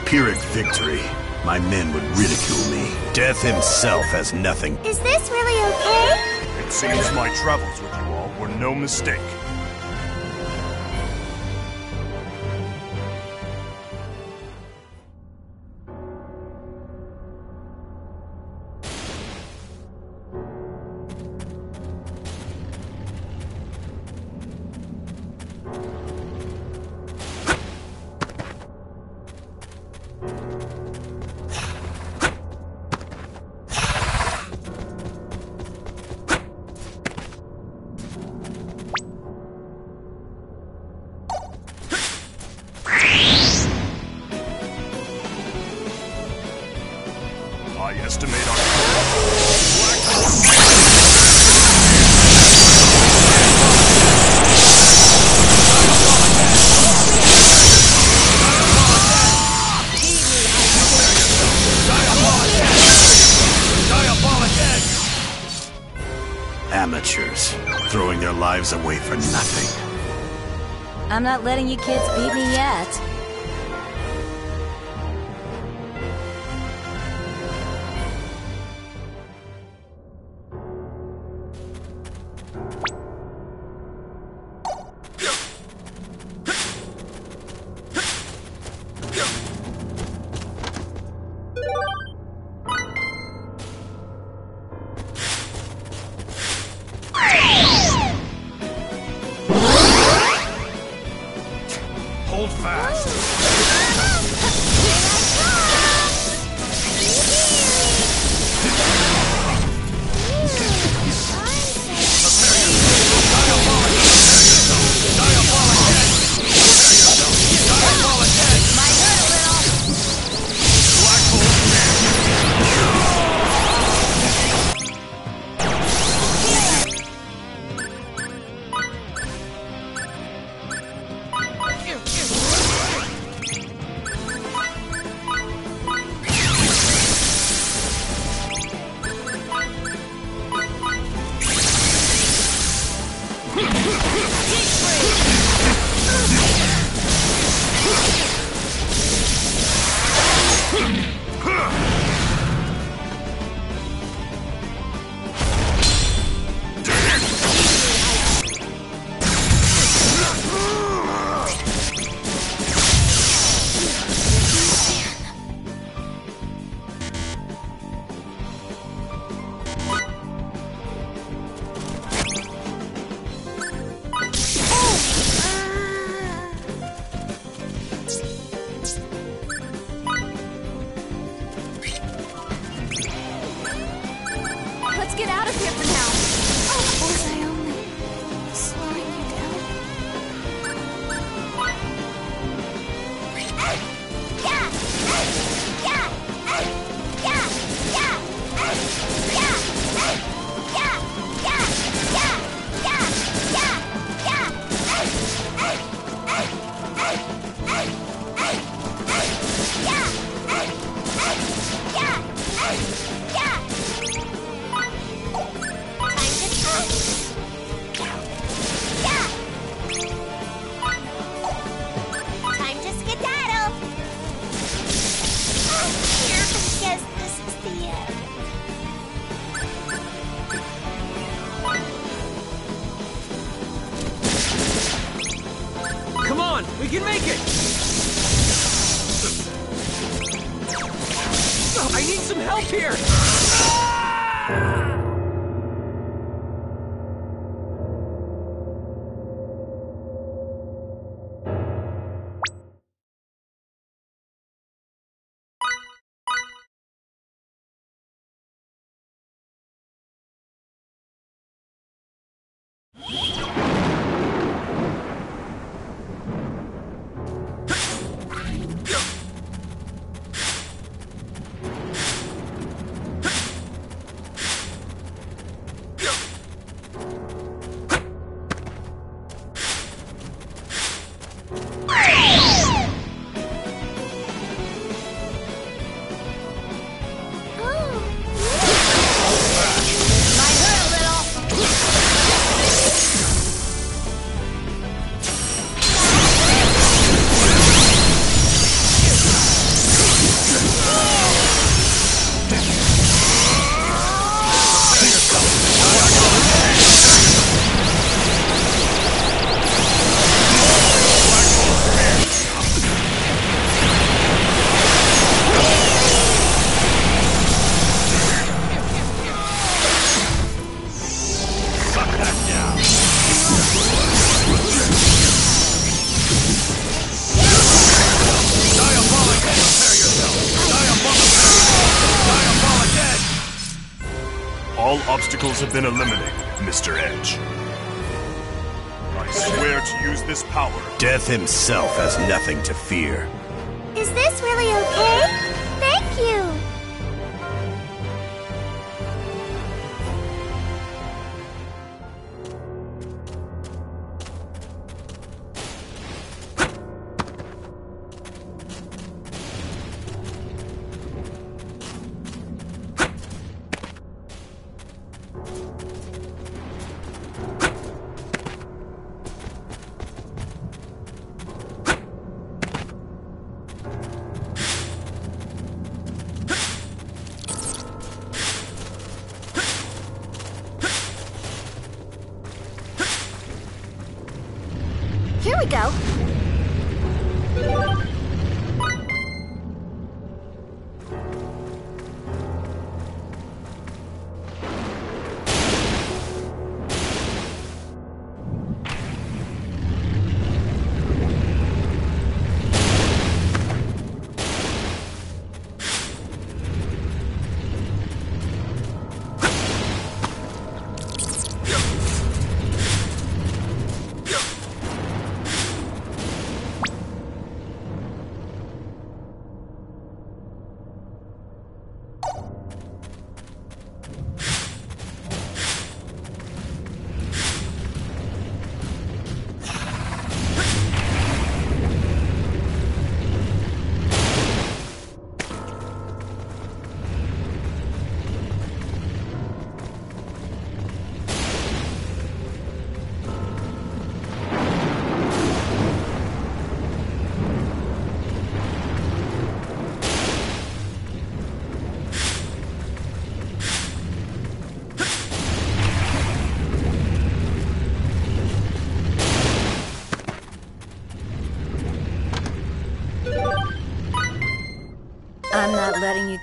Pyrrhic victory, my men would ridicule me. Death himself has nothing. Is this really okay? It seems my travels with you all were no mistake. I estimate our Amateurs, throwing their lives away for nothing. I'm not letting you kids beat me yet. hold fast. Let's get out of here for now. Oh, was I only slowing you down? Come on, we can make it! I need some help here! All obstacles have been eliminated, Mr. Edge. I swear to use this power. Death himself has nothing to fear. Is this really okay? Thank you! Here we go. I'm not letting you.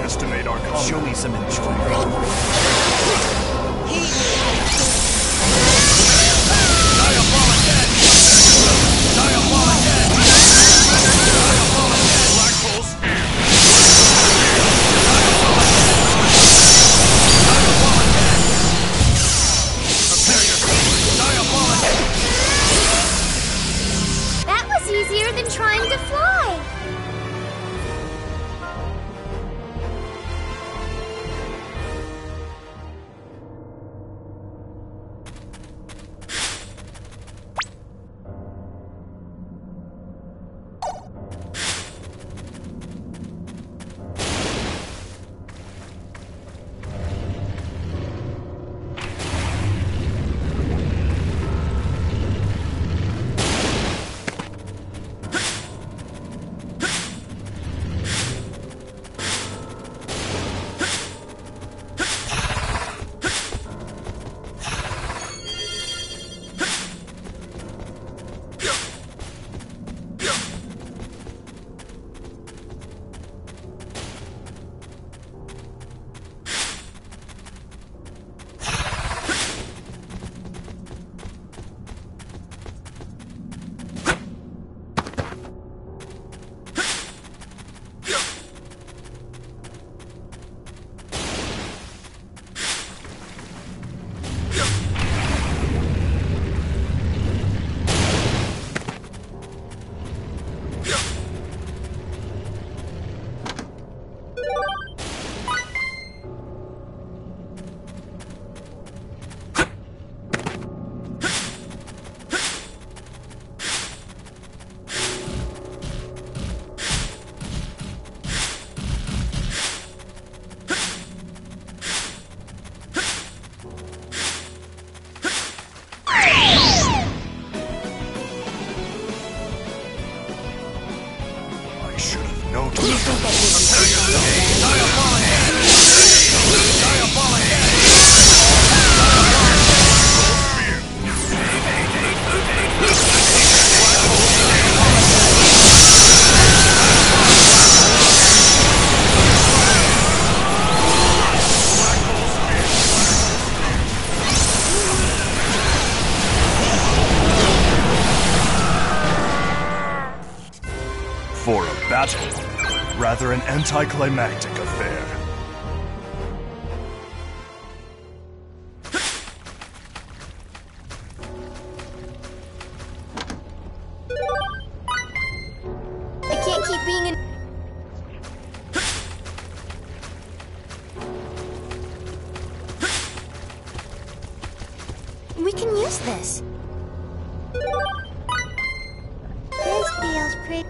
Estimate our combat. Show me some enjoyment. That was easier than trying to fly. battle. Rather an anticlimactic affair. I can't keep being in. We can use this. This feels pretty.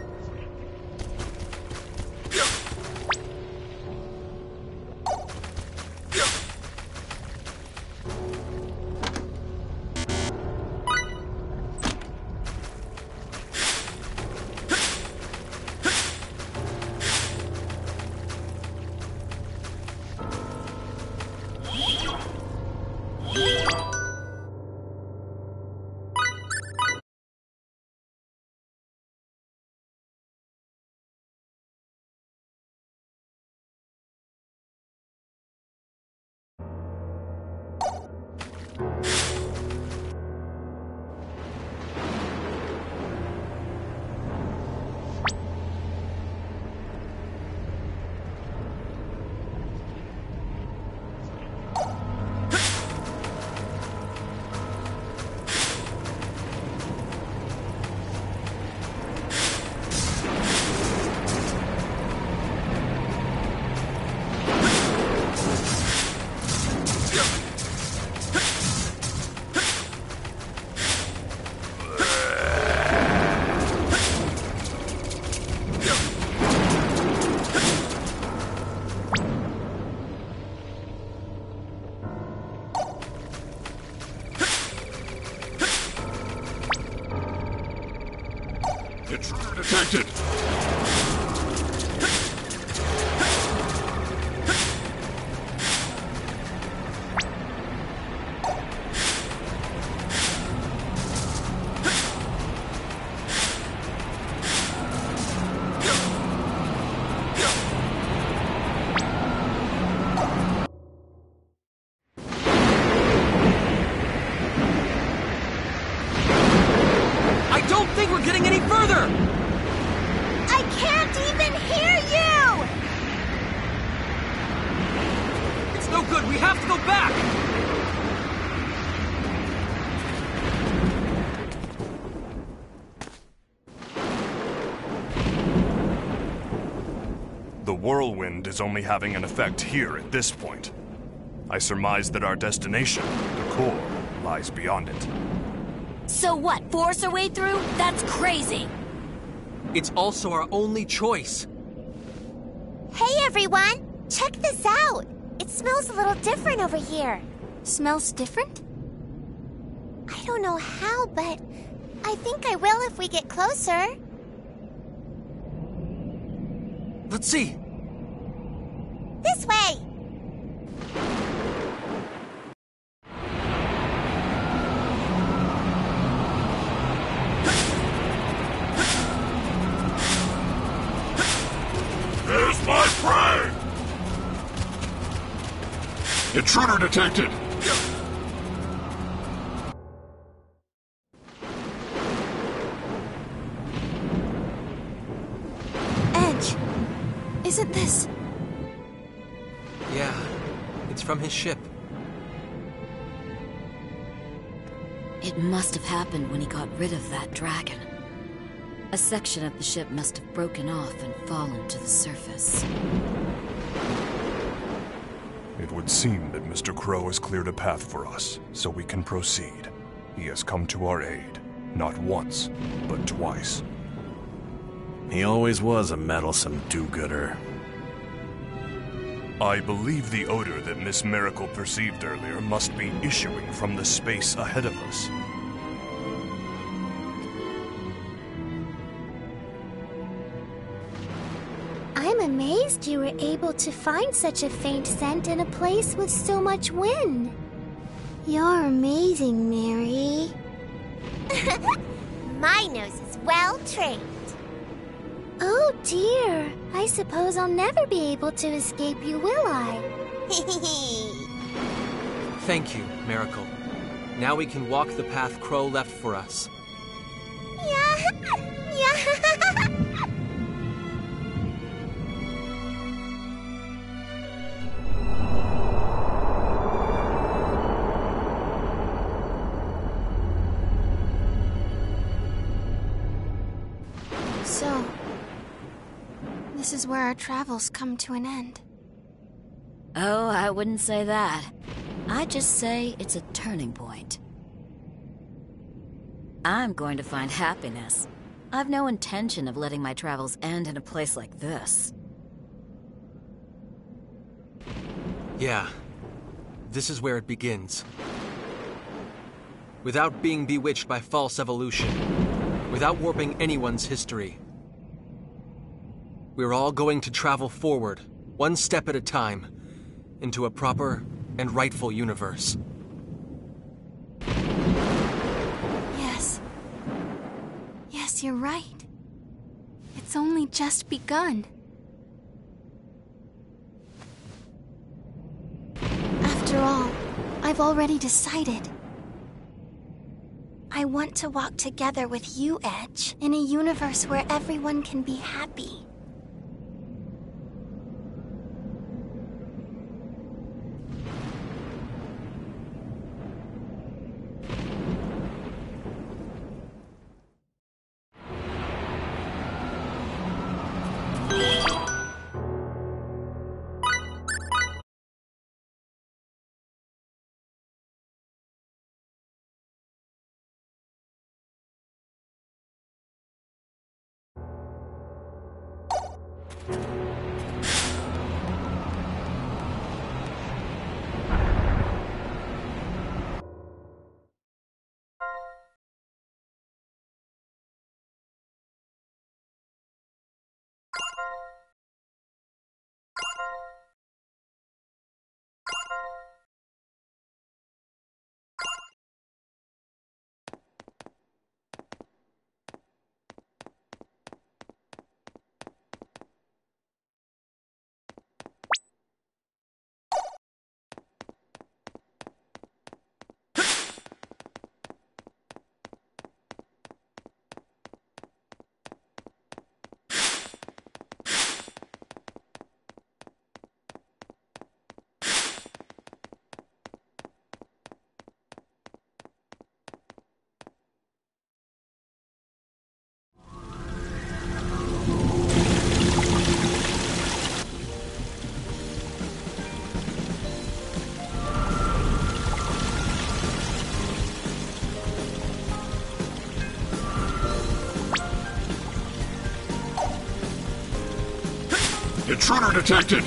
Intruder detected! I don't think we're getting any further! I can't even hear you! It's no good, we have to go back! The whirlwind is only having an effect here at this point. I surmise that our destination, the core, lies beyond it. So what, force our way through? That's crazy! It's also our only choice. Hey everyone! Check this out! It smells a little different over here. Smells different? I don't know how, but I think I will if we get closer. Let's see. This way! There's my prey! Intruder detected! Edge, isn't this... Yeah, it's from his ship. It must have happened when he got rid of that dragon. A section of the ship must have broken off and fallen to the surface. It would seem that Mr. Crow has cleared a path for us, so we can proceed. He has come to our aid, not once, but twice. He always was a meddlesome do-gooder. I believe the odor that Miss Miracle perceived earlier must be issuing from the space ahead of us. I'm amazed you were able to find such a faint scent in a place with so much wind. You're amazing, Mary. My nose is well trained. Oh dear, I suppose I'll never be able to escape you, will I? Thank you, Miracle. Now we can walk the path Crow left for us. Yeah. this is where our travels come to an end. Oh, I wouldn't say that. I'd just say it's a turning point. I'm going to find happiness. I've no intention of letting my travels end in a place like this. Yeah. This is where it begins. Without being bewitched by false evolution. Without warping anyone's history. We're all going to travel forward, one step at a time, into a proper and rightful universe. Yes. Yes, you're right. It's only just begun. After all, I've already decided. I want to walk together with you, Edge, in a universe where everyone can be happy. Intruder detected!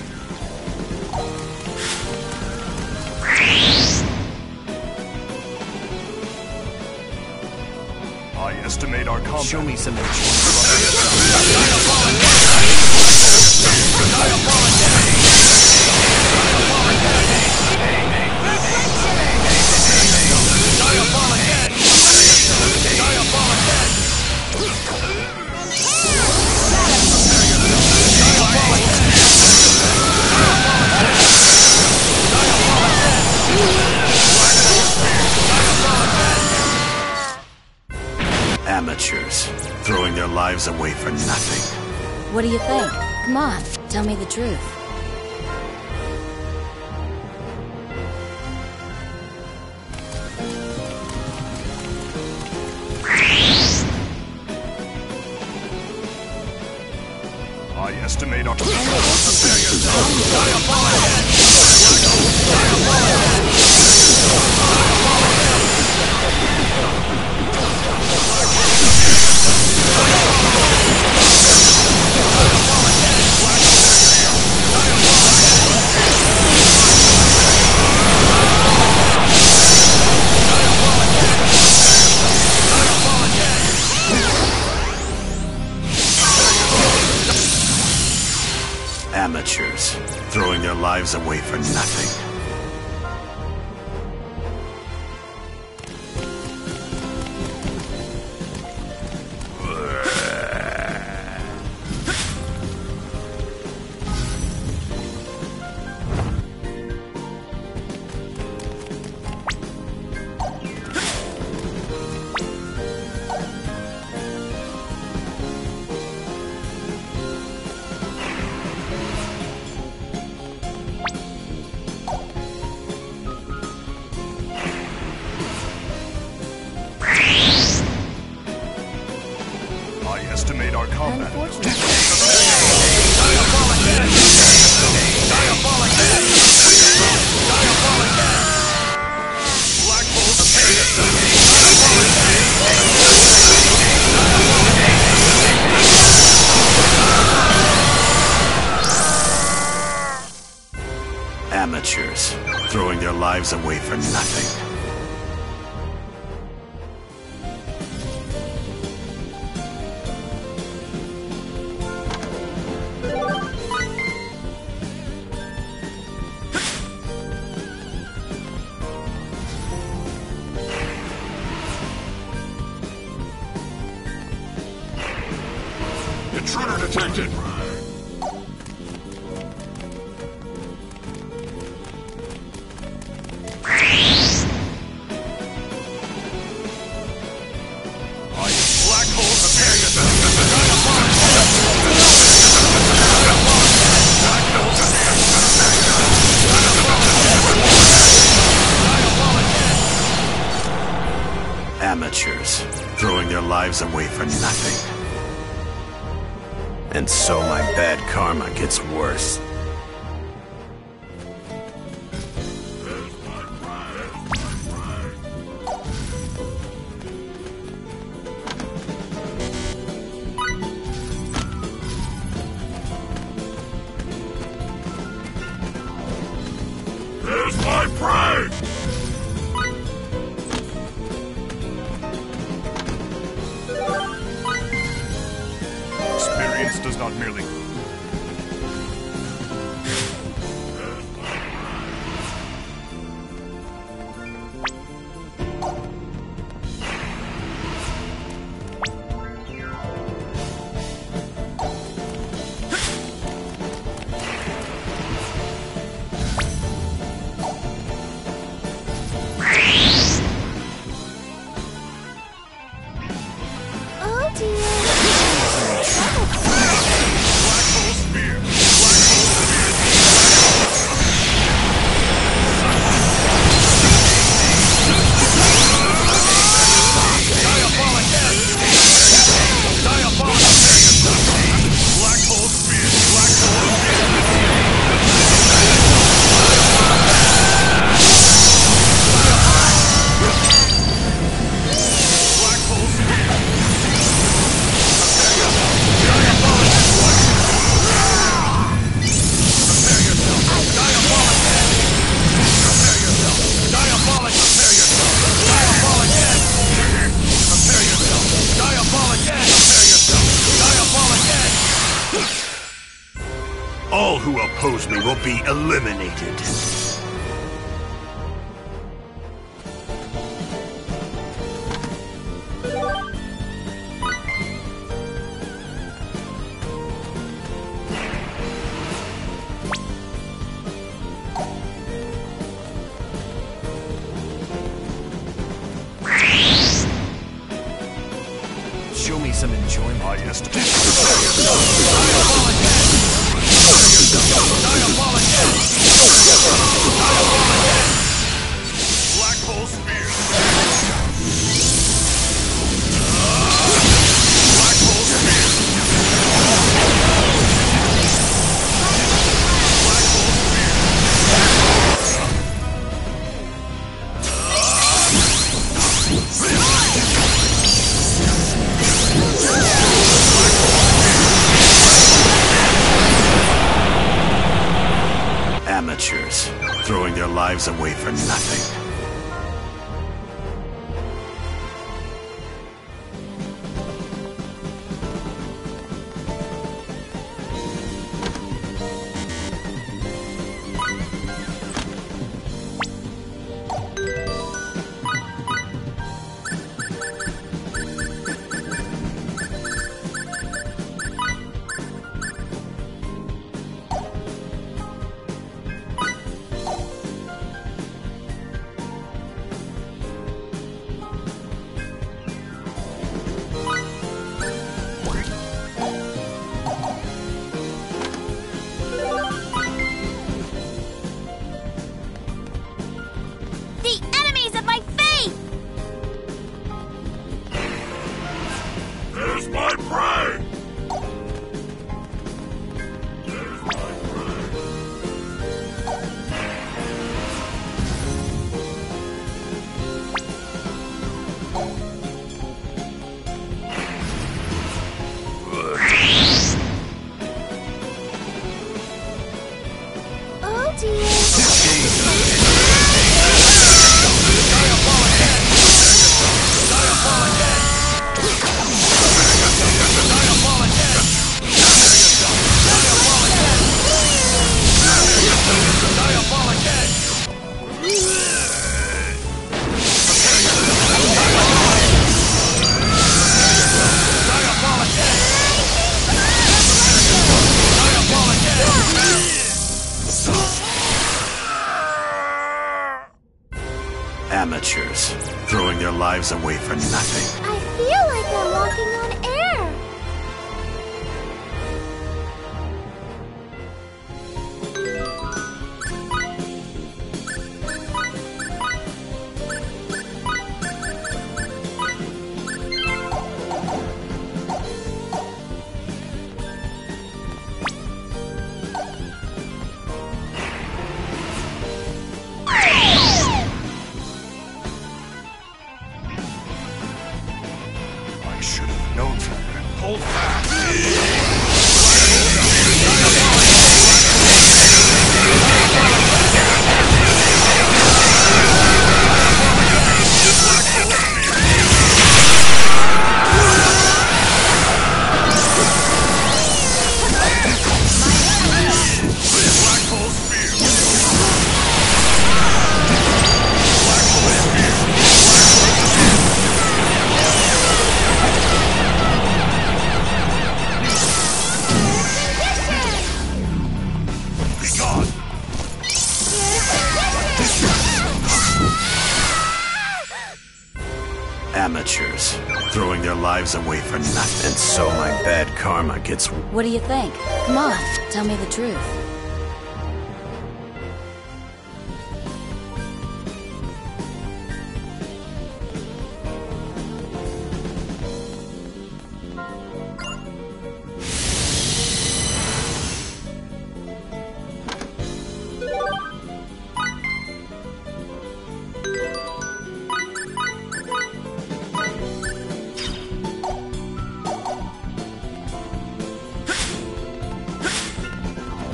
I estimate our combat. Show me some amateurs, throwing their lives away for nothing. What do you think? Come on, tell me the truth. I estimate our... Amateurs, throwing their lives away for nothing. I estimate our combat. Unfortunately. lives away for nothing. Intruder detected! Black hole, prepare Amateurs, throwing their lives away for nothing. And so my bad karma gets worse. There's my prey! Experience does not merely... Oh dear. Black hole spear! Black hole spear! Diabolic head! Diabolic head! Black hole spear! Black hole spear! Black hole spear! All who oppose me will be eliminated. Show me some enjoyment. I estimate. Black hole spear. Black hole spear. Black hole spear. Amateurs, throwing their lives away for nothing. their lives away for nothing. I feel like I'm walking on air. I should have known better. Hold fast! Amateurs, throwing their lives away for nothing. And so my bad karma gets... What do you think? Come on, tell me the truth.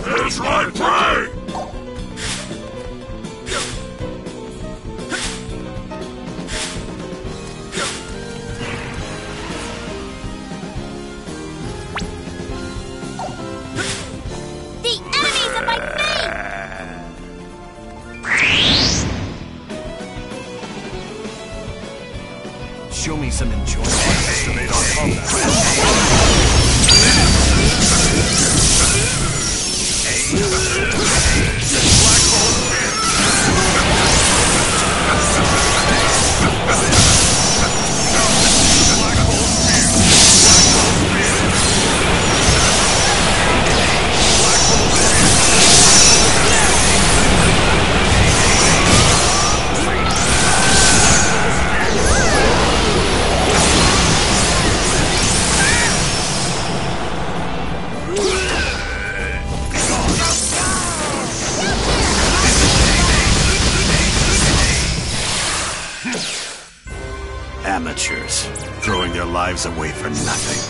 Here's my prey! The enemies of my faith! Show me some enjoyment. Estimate our combat. Amateurs, throwing their lives away for nothing.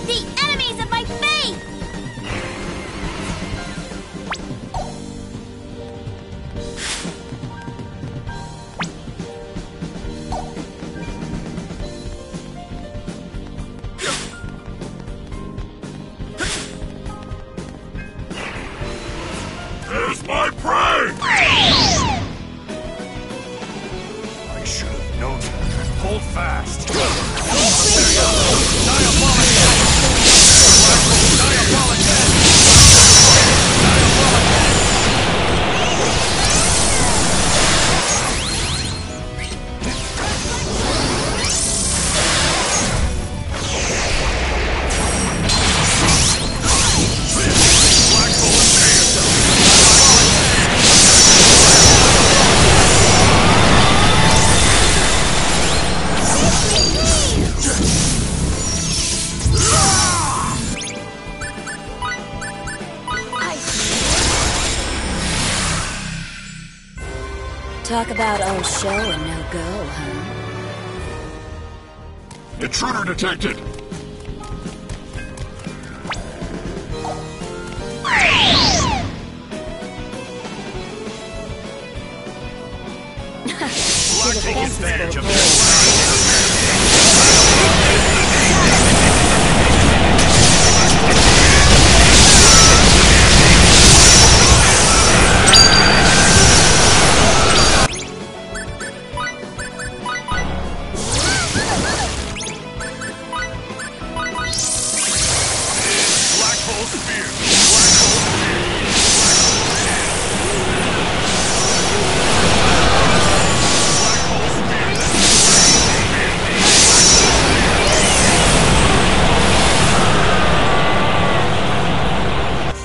The enemies of my faith! Here's my prey! I should have known better. Hold fast. Talk about old show and no go, huh? Intruder detected! advantage of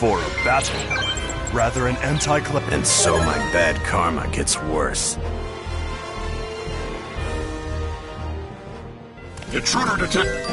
for a battle, rather an anti-climactic. And so my bad karma gets worse. Intruder detect.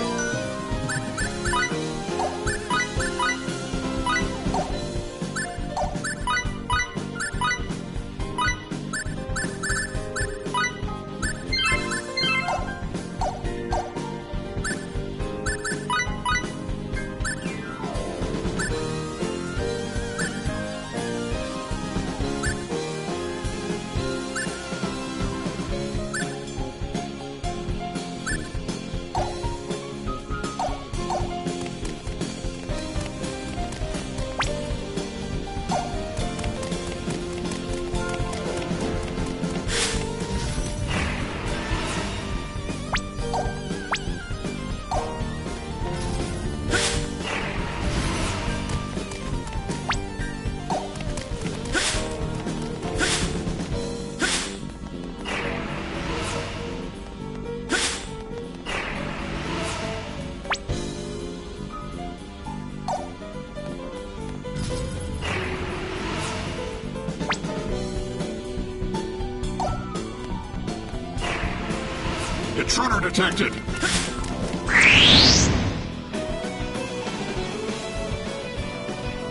Intruder detected!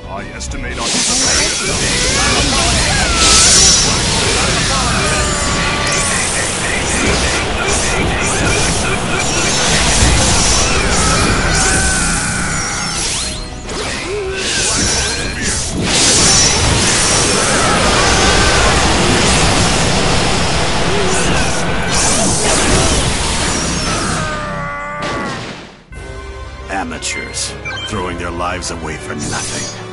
I estimate on Amateurs, throwing their lives away for nothing.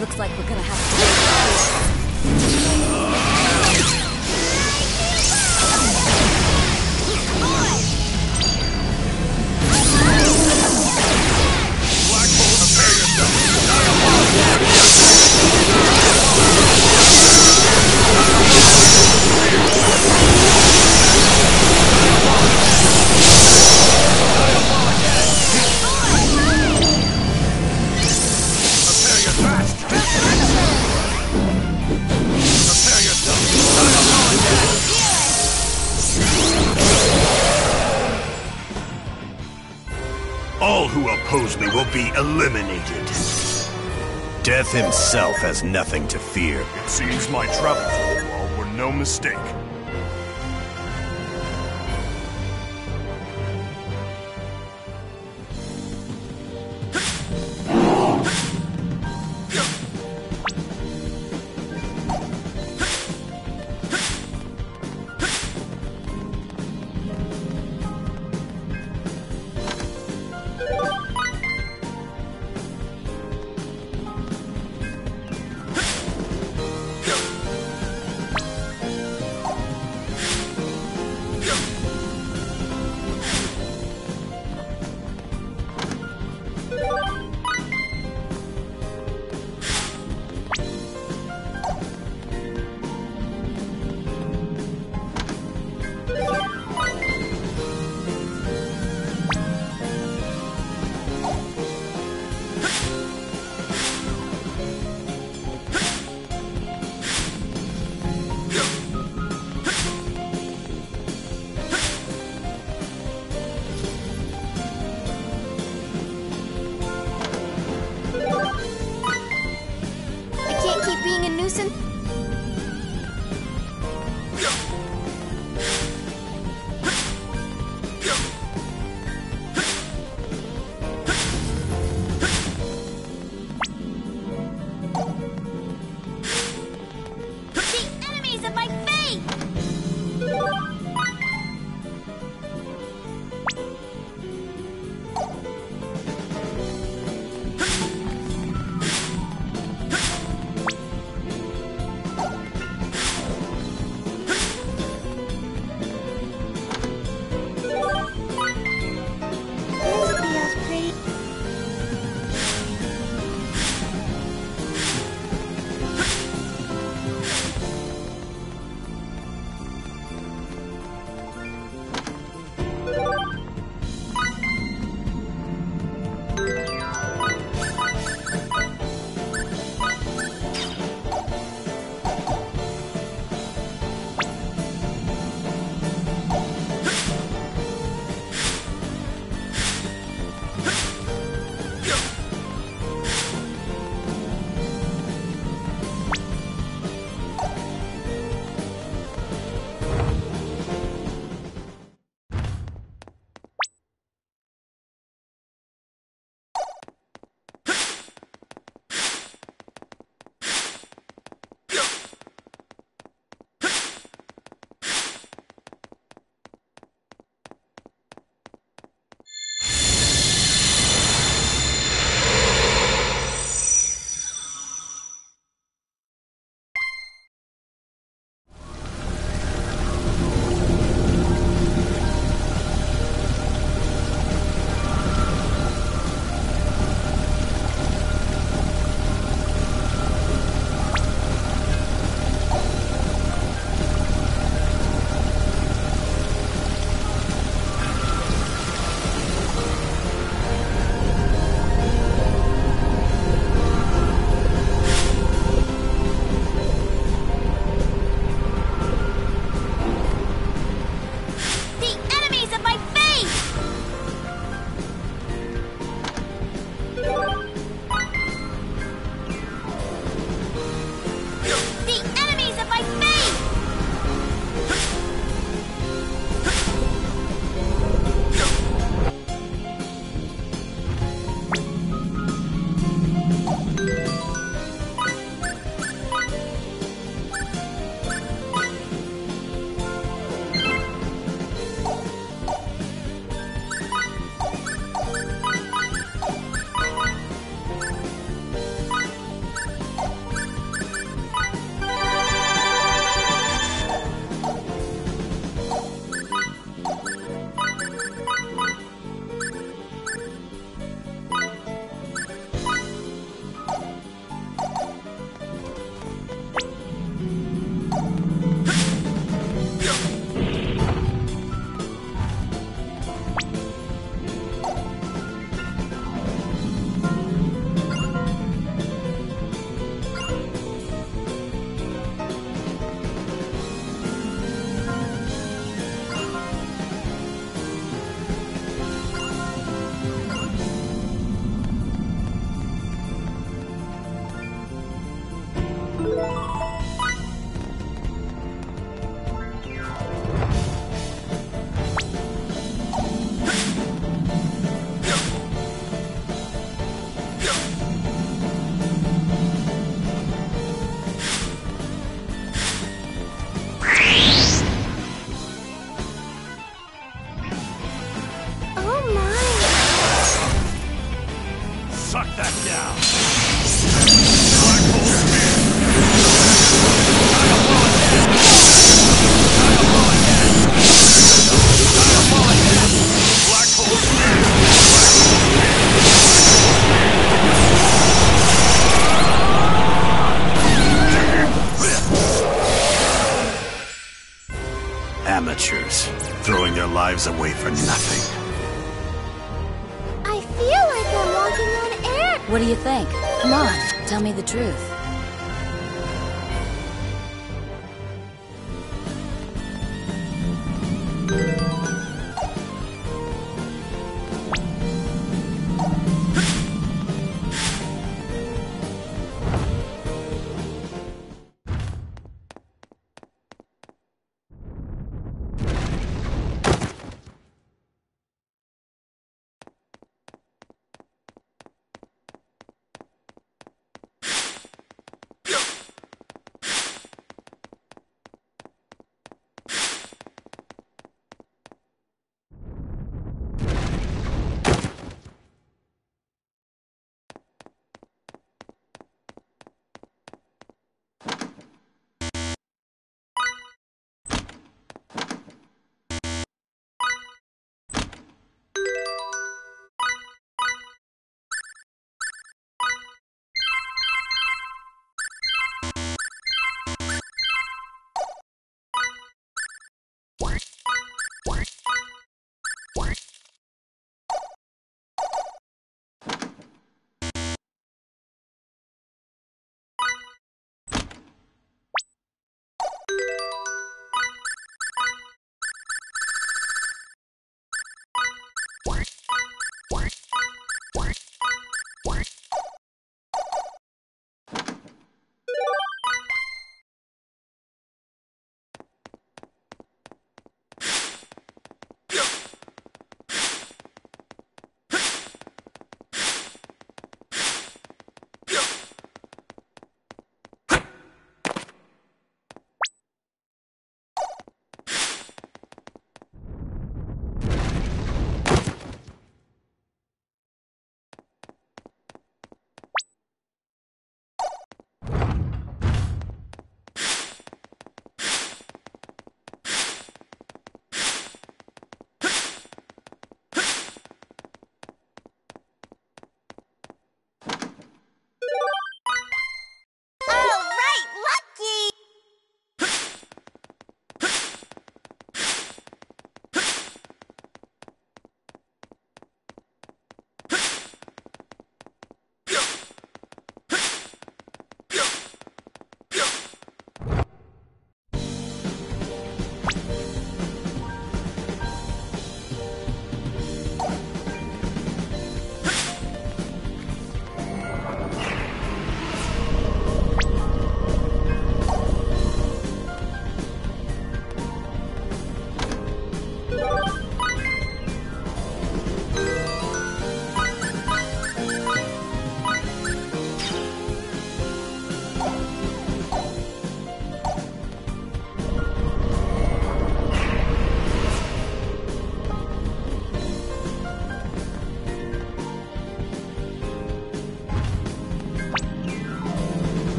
Looks like we're gonna have to... All who oppose me will be eliminated. Death himself has nothing to fear. It seems my travels with you all were no mistake. listen. The enemies of my faith! This feels pretty. Amateurs, throwing their lives away for nothing. I feel like I'm walking on air. What do you think? Come on, tell me the truth.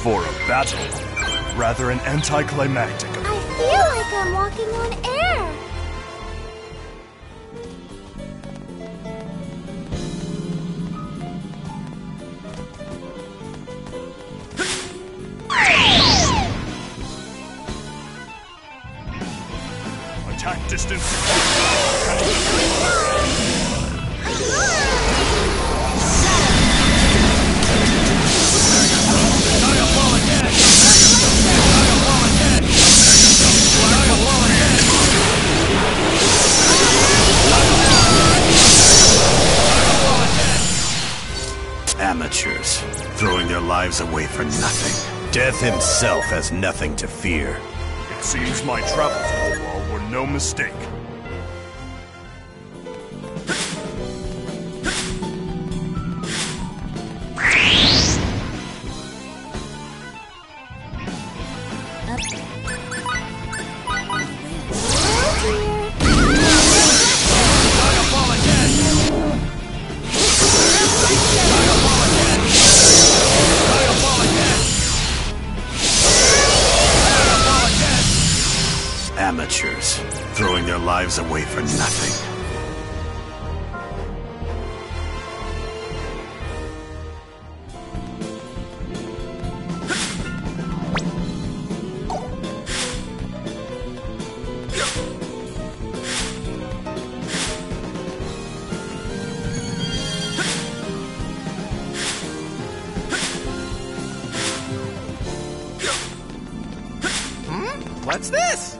For a battle, rather an anticlimactic. I feel like I'm walking on air. Attack distance. Amateurs, throwing their lives away for nothing. Death himself has nothing to fear. It seems my travels to the wall were no mistake. Amateurs, throwing their lives away for nothing. What's this?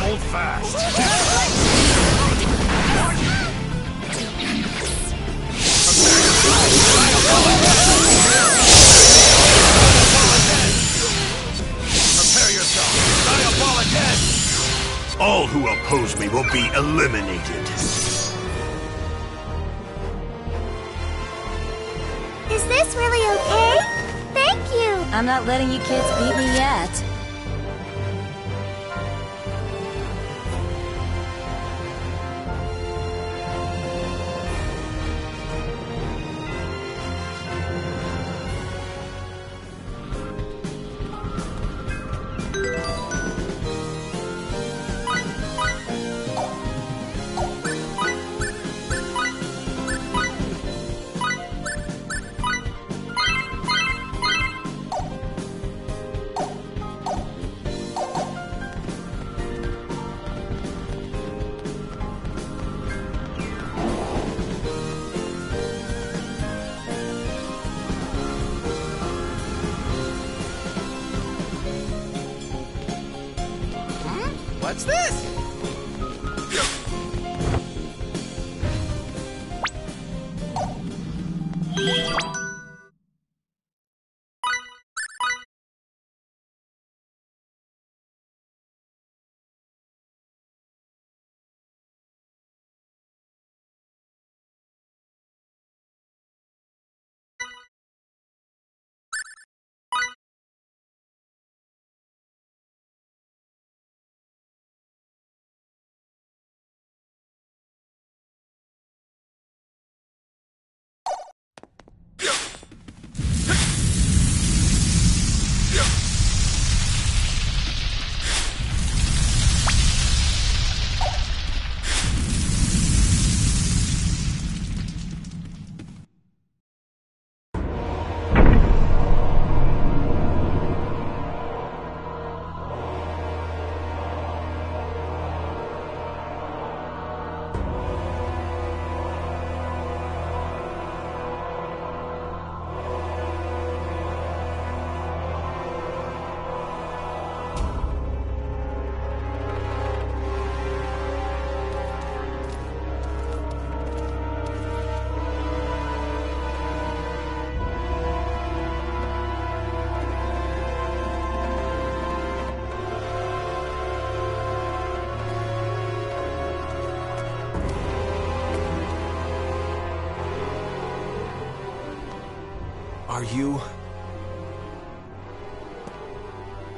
Hold fast. Prepare yourself. Diabolic Head! All who oppose me will be eliminated. Is this really okay? Thank you. I'm not letting you kids beat me yet. What's this?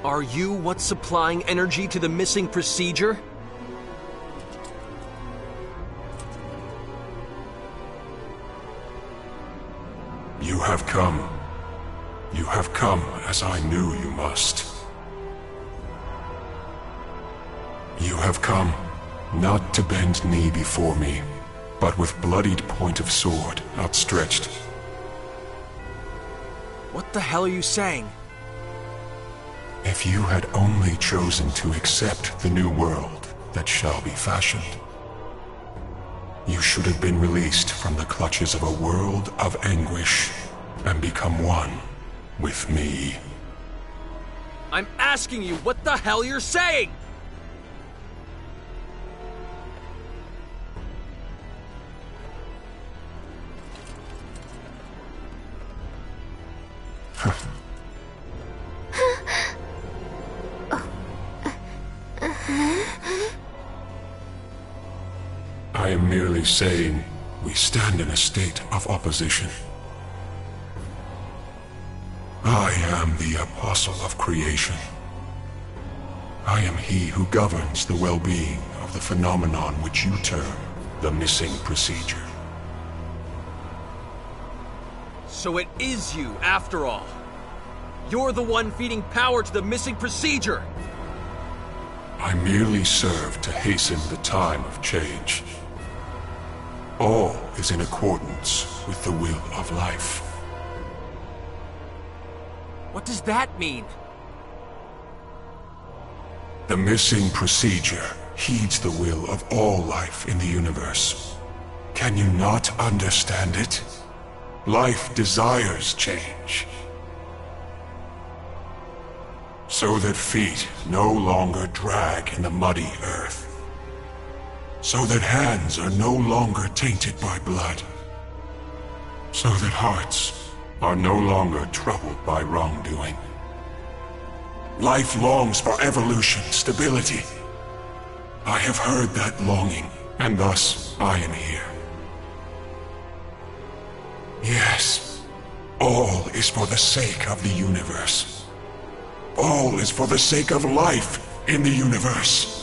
Are you what's supplying energy to the missing procedure? You have come. You have come as I knew you must. You have come, not to bend knee before me, but with bloodied point of sword outstretched. What the hell are you saying? If you had only chosen to accept the new world that shall be fashioned, you should have been released from the clutches of a world of anguish and become one with me. I'm asking you what the hell you're saying! I am merely saying we stand in a state of opposition. I am the Apostle of Creation. I am he who governs the well-being of the phenomenon which you term the missing procedure. So it is you, after all. You're the one feeding power to the missing procedure. I merely serve to hasten the time of change. All is in accordance with the will of life. What does that mean? The missing procedure heeds the will of all life in the universe. Can you not understand it? Life desires change. So that feet no longer drag in the muddy earth. So that hands are no longer tainted by blood. So that hearts are no longer troubled by wrongdoing. Life longs for evolution, stability. I have heard that longing, and thus I am here. Yes, all is for the sake of the universe. All is for the sake of life in the universe.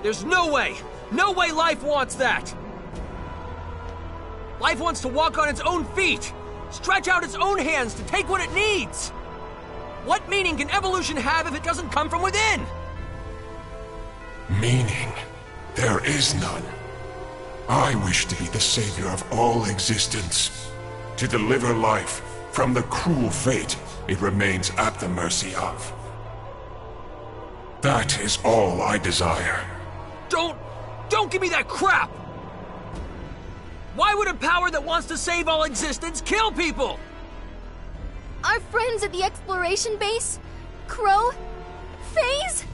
There's no way life wants that! Life wants to walk on its own feet, stretch out its own hands to take what it needs! What meaning can evolution have if it doesn't come from within? Meaning? There is none. I wish to be the savior of all existence, to deliver life from the cruel fate it remains at the mercy of. That is all I desire. Don't give me that crap! Why would a power that wants to save all existence kill people? Our friends at the exploration base? Crow? FaZe?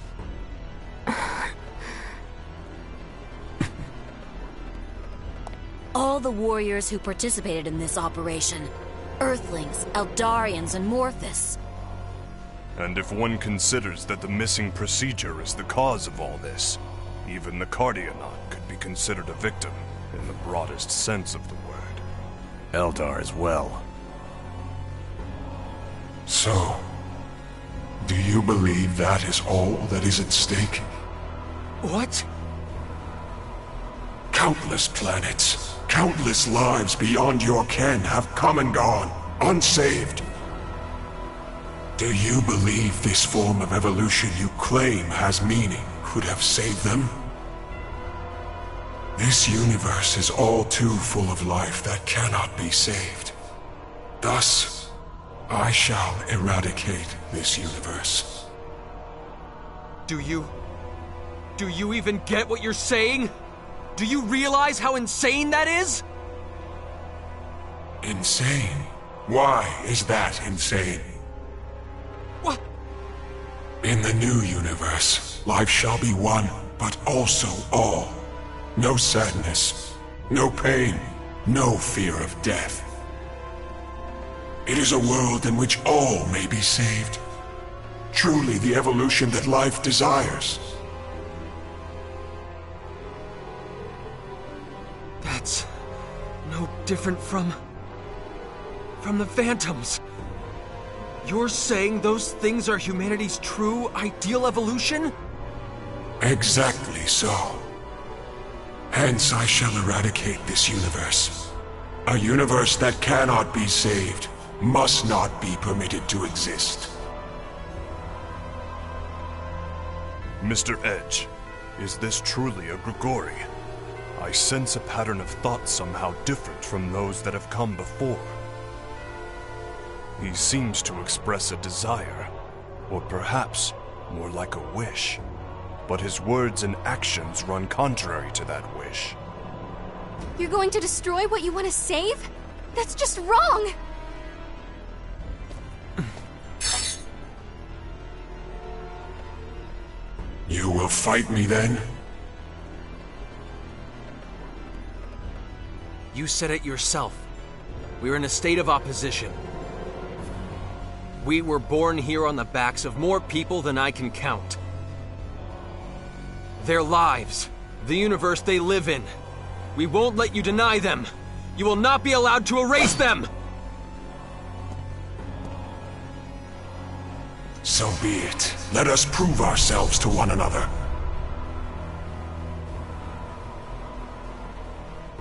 All the warriors who participated in this operation. Earthlings, Eldarians, and Morphus. And if one considers that the missing procedure is the cause of all this, even the Cardionaut could be considered a victim, in the broadest sense of the word. Eldar as well. So, do you believe that is all that is at stake? What? Countless planets, countless lives beyond your ken have come and gone, unsaved. Do you believe this form of evolution you claim has meaning could have saved them? This universe is all too full of life that cannot be saved. Thus, I shall eradicate this universe. Do you even get what you're saying? Do you realize how insane that is? Insane? Why is that insane? What? In the new universe, life shall be one, but also all. No sadness, no pain, no fear of death. It is a world in which all may be saved. Truly the evolution that life desires. That's no different from the Phantoms. You're saying those things are humanity's true, ideal evolution? Exactly so. Hence I shall eradicate this universe. A universe that cannot be saved, must not be permitted to exist. Mr. Edge, is this truly a Grigori? I sense a pattern of thought somehow different from those that have come before. He seems to express a desire, or perhaps more like a wish. But his words and actions run contrary to that wish. You're going to destroy what you want to save? That's just wrong! You will fight me then? You said it yourself. We're in a state of opposition. We were born here on the backs of more people than I can count. Their lives, the universe they live in. We won't let you deny them. You will not be allowed to erase them! So be it. Let us prove ourselves to one another.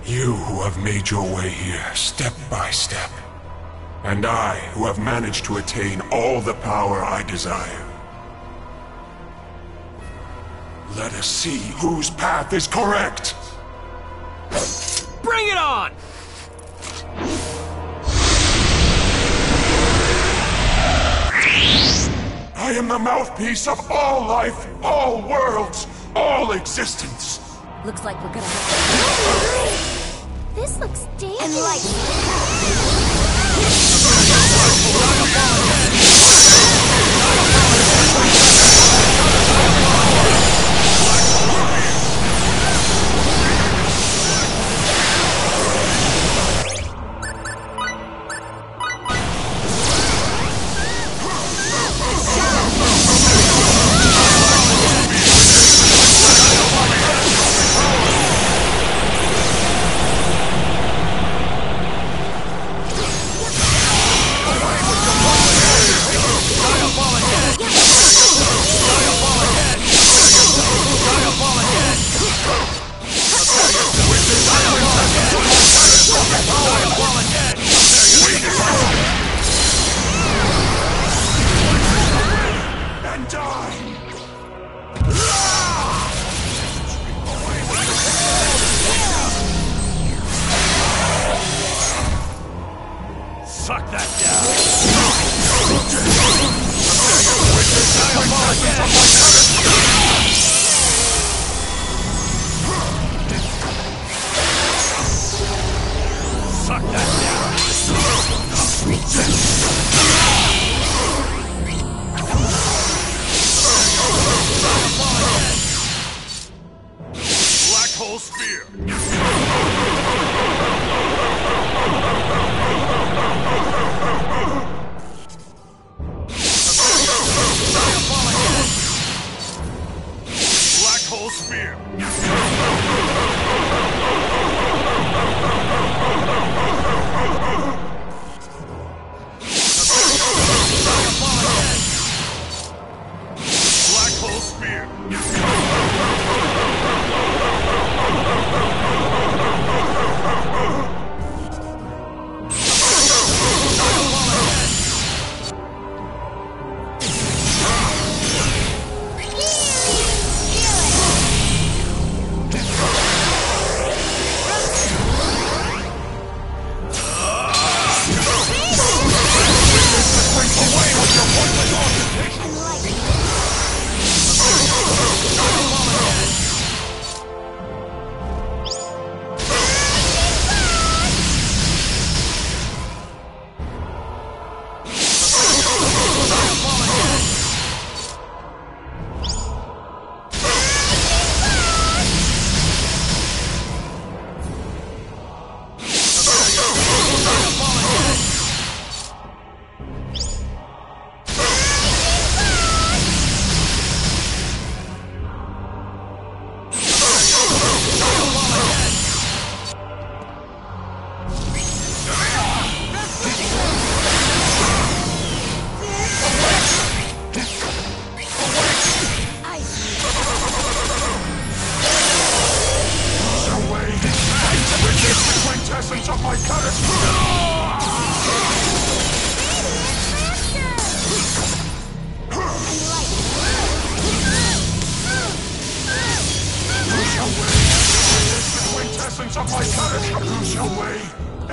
You who have made your way here, step by step. And I, who have managed to attain all the power I desire. Let us see whose path is correct! Bring it on! I am the mouthpiece of all life, all worlds, all existence. Looks like we're gonna have This looks dangerous. Suck that down! Suck that down!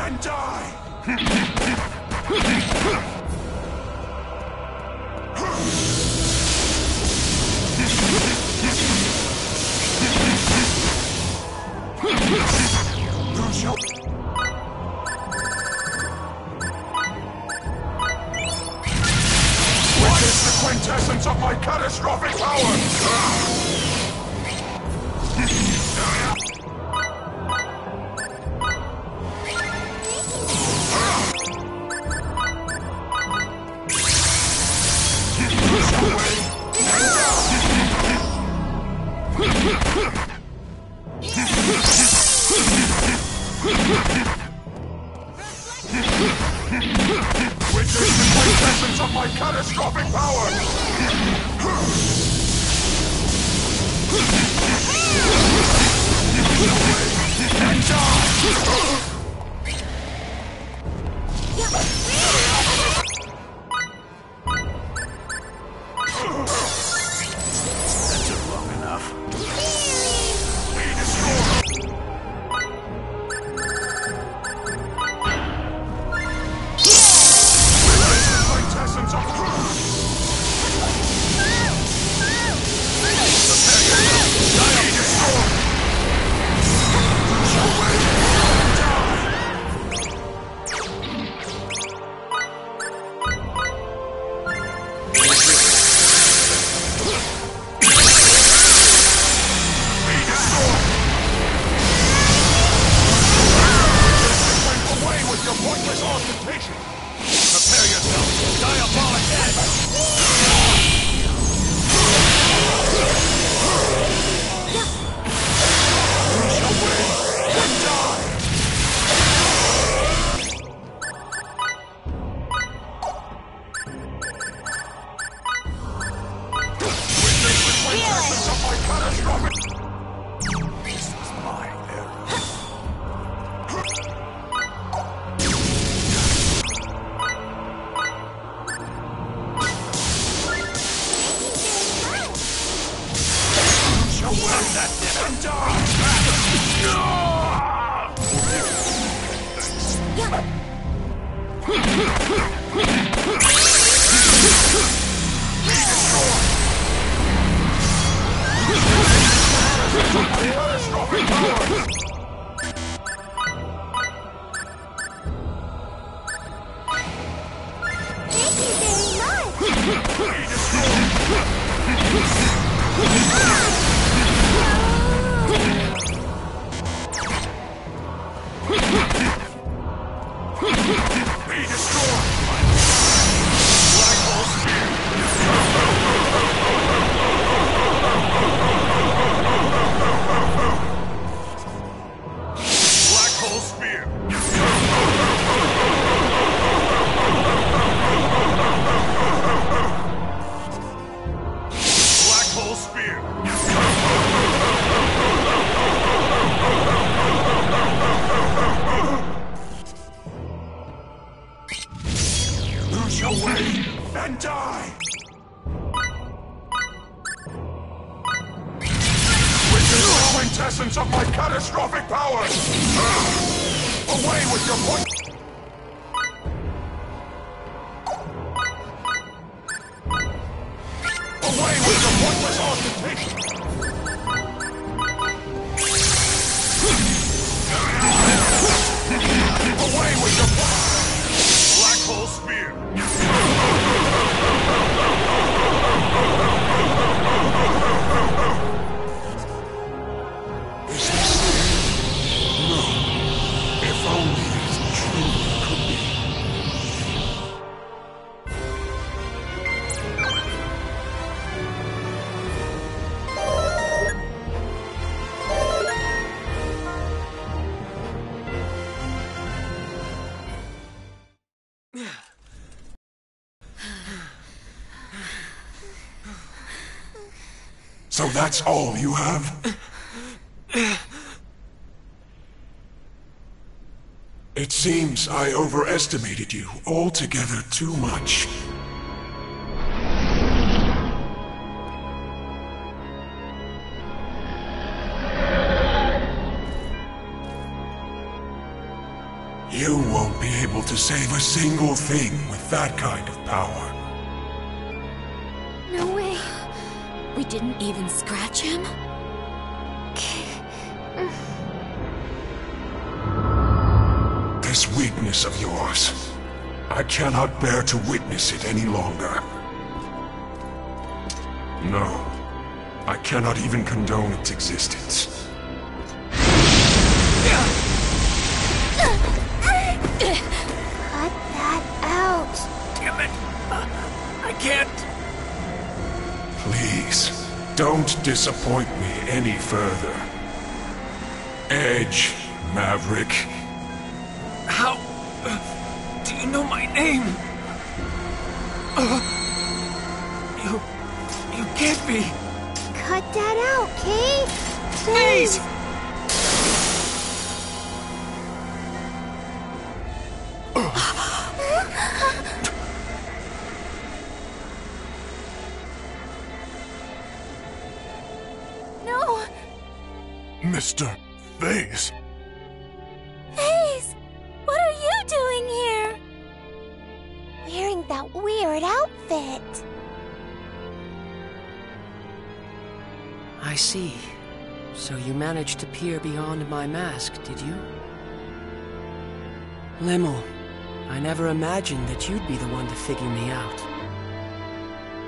and die! You shall... Witness the quintessence of my catastrophic power! Witness the quintessence of my catastrophic power! And die! That took long enough. Be destroyed! Quintessence of... Die, destroyed! Essence of my catastrophic power! Away with your point! Away with your pointless ostentation! Away with your black hole spear! So that's all you have? It seems I overestimated you altogether too much. You won't be able to save a single thing with that kind of power. No way. We didn't even scratch him? This weakness of yours, I cannot bear to witness it any longer. No, I cannot even condone its existence. Cut that out. Damn it! I can't. Please, don't disappoint me any further. Edge, Maverick. How do you know my name? You can't be. Cut that out, Kate. Please! No. Mr. Phase. Phase, what are you doing here? Wearing that weird outfit. I see. So you managed to peer beyond my mask, did you? Limmel, I never imagined that you'd be the one to figure me out.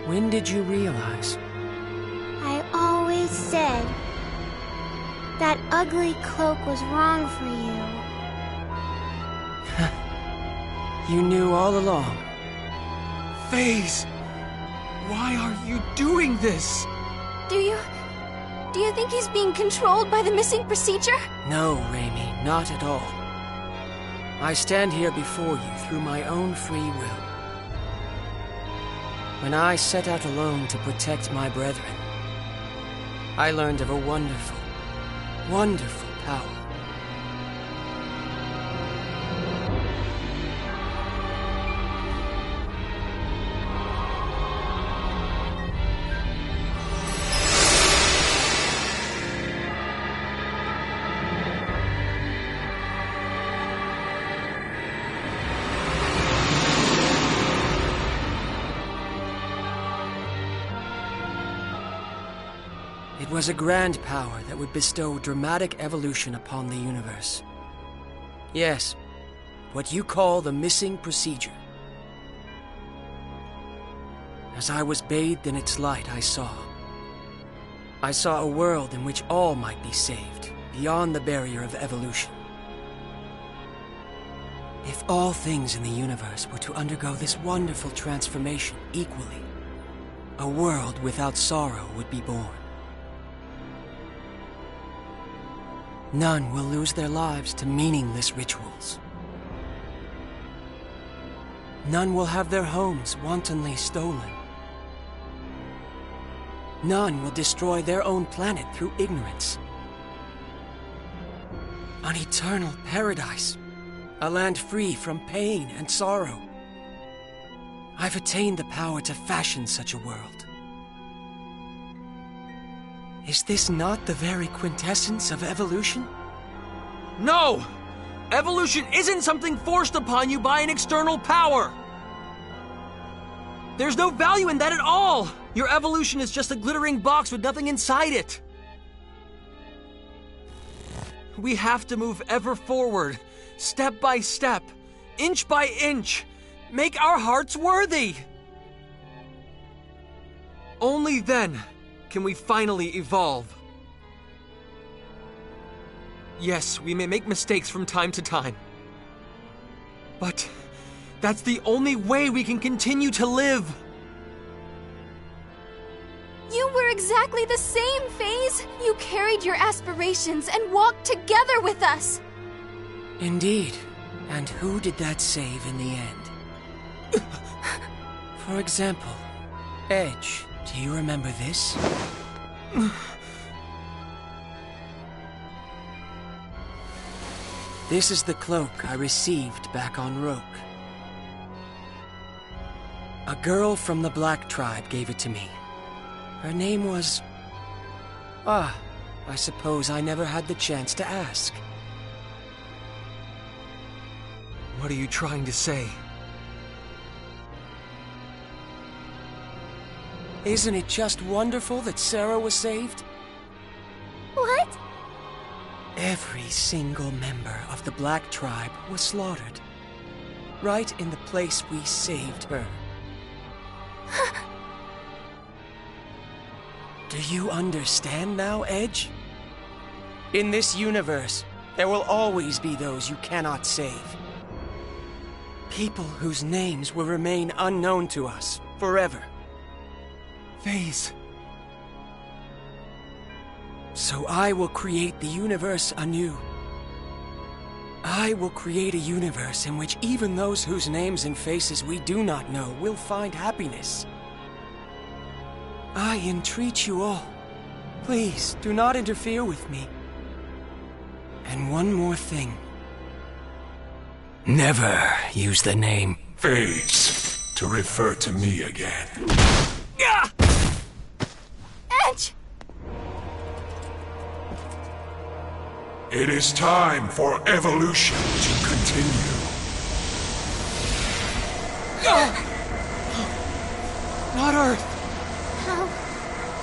When did you realize? I always said that ugly cloak was wrong for you. You knew all along. Phase! Why are you doing this? Do you think he's being controlled by the missing procedure? No, Raimi, not at all. I stand here before you through my own free will. When I set out alone to protect my brethren, I learned of a wonderful, wonderful power. It was a grand power that would bestow dramatic evolution upon the universe. Yes, what you call the missing procedure. As I was bathed in its light, I saw a world in which all might be saved, beyond the barrier of evolution. If all things in the universe were to undergo this wonderful transformation equally, a world without sorrow would be born. None will lose their lives to meaningless rituals. None will have their homes wantonly stolen. None will destroy their own planet through ignorance. An eternal paradise, a land free from pain and sorrow. I've attained the power to fashion such a world. Is this not the very quintessence of evolution? No! Evolution isn't something forced upon you by an external power! There's no value in that at all! Your evolution is just a glittering box with nothing inside it! We have to move ever forward, step by step, inch by inch, make our hearts worthy! Only then can we finally evolve. Yes, we may make mistakes from time to time. But that's the only way we can continue to live. You were exactly the same, Phase. You carried your aspirations and walked together with us. Indeed. And who did that save in the end? For example, Edge. Do you remember this? This is the cloak I received back on Roke. A girl from the Black Tribe gave it to me. Her name was... I suppose I never had the chance to ask. What are you trying to say? Isn't it just wonderful that Sarah was saved? What? Every single member of the Black Tribe was slaughtered. Right in the place we saved her. Do you understand now, Edge? In this universe, there will always be those you cannot save. People whose names will remain unknown to us forever. Phase. So I will create the universe anew. I will create a universe in which even those whose names and faces we do not know will find happiness. I entreat you all, please do not interfere with me. And one more thing. Never use the name Phase to refer to me again. Edge! It is time for evolution to continue. Not Earth! How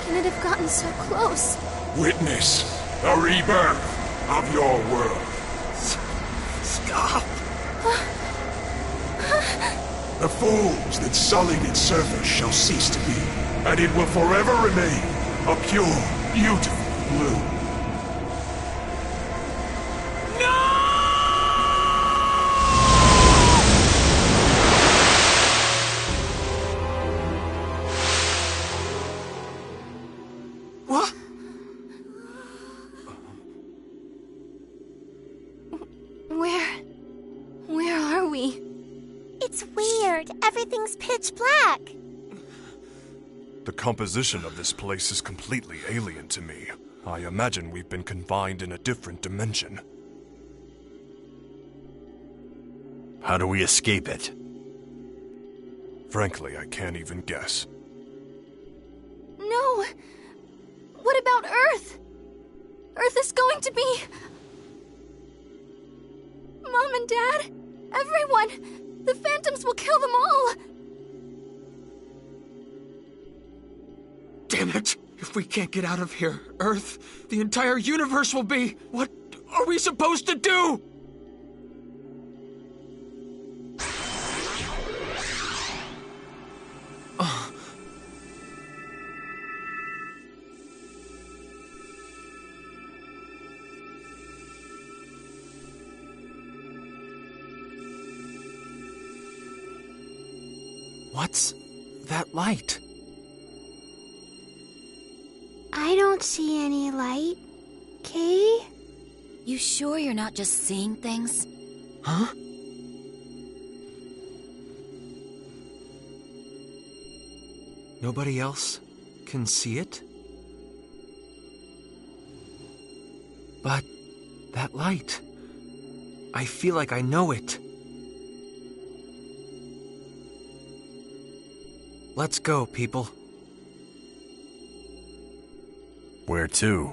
can it have gotten so close? Witness the rebirth of your world. Stop! The fools that sullied its surface shall cease to be, and it will forever remain a pure, beautiful blue. What? Where are we? It's weird. Everything's pitch black. The composition of this place is completely alien to me. I imagine we've been confined in a different dimension. How do we escape it? Frankly, I can't even guess. No. What about Earth? Earth is going to be... Mom and Dad, everyone, the Phantoms will kill them all. Damn it! If we can't get out of here, Earth, the entire universe will be... What are we supposed to do? What's that light? I don't see any light. Kay? You sure you're not just seeing things? Huh? Nobody else can see it? But that light, I feel like I know it. Let's go, people. Where to?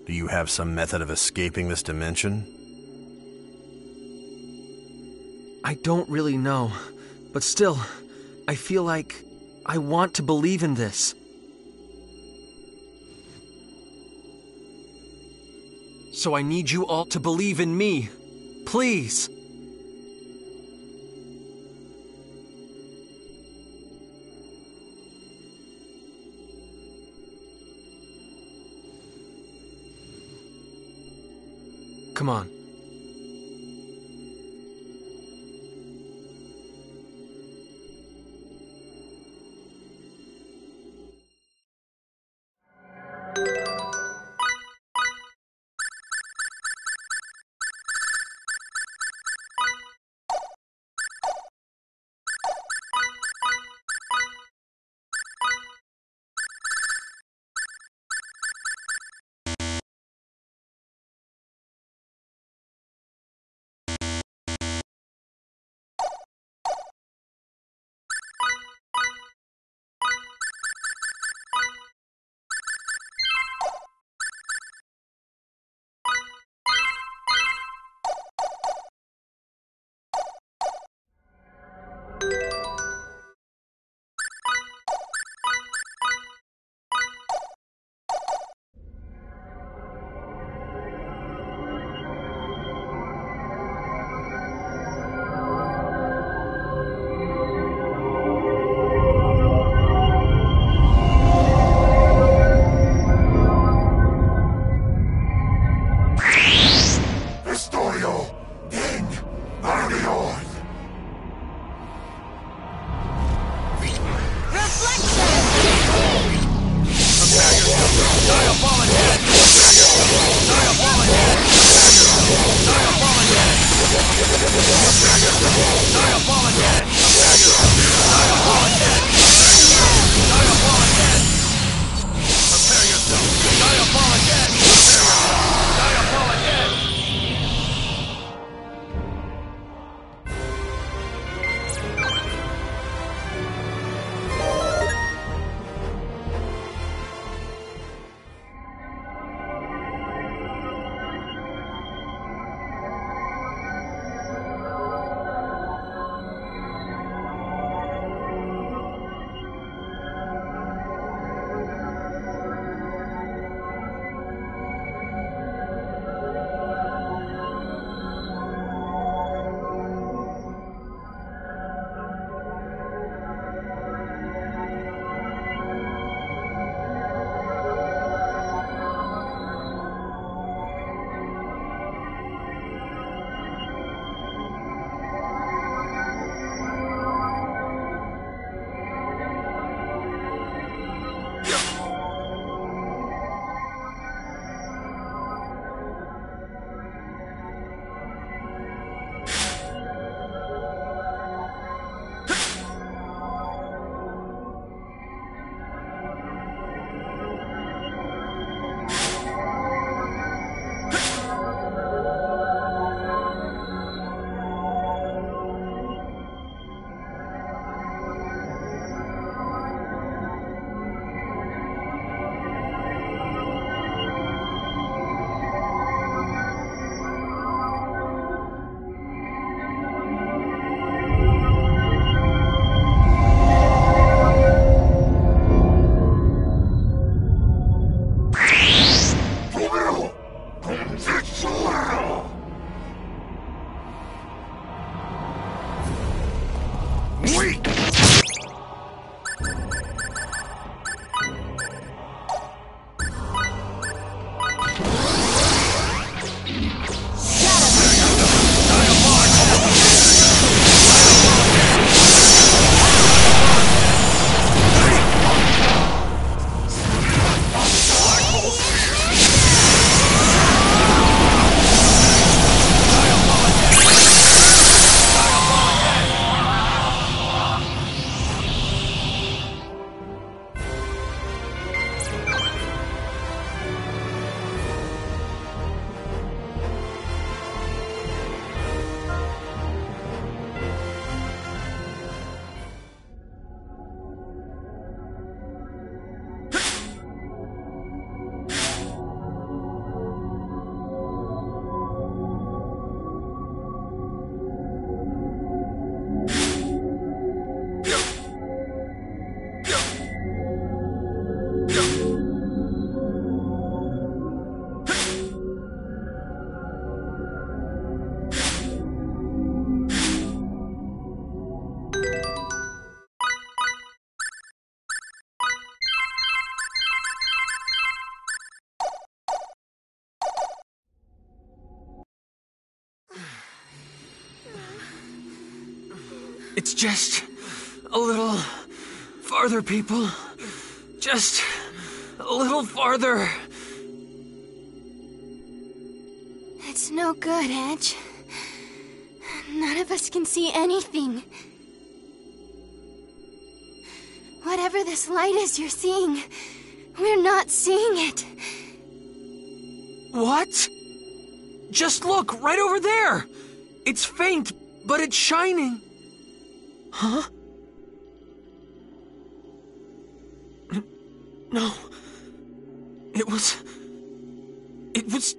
Do you have some method of escaping this dimension? I don't really know, but still, I feel like I want to believe in this. So I need you all to believe in me. Please. Come on. Wait! It's just a little farther, people. Just a little farther. It's no good, Edge. None of us can see anything. Whatever this light is you're seeing, we're not seeing it. What? Just look, right over there! It's faint, but it's shining. Huh? No. It was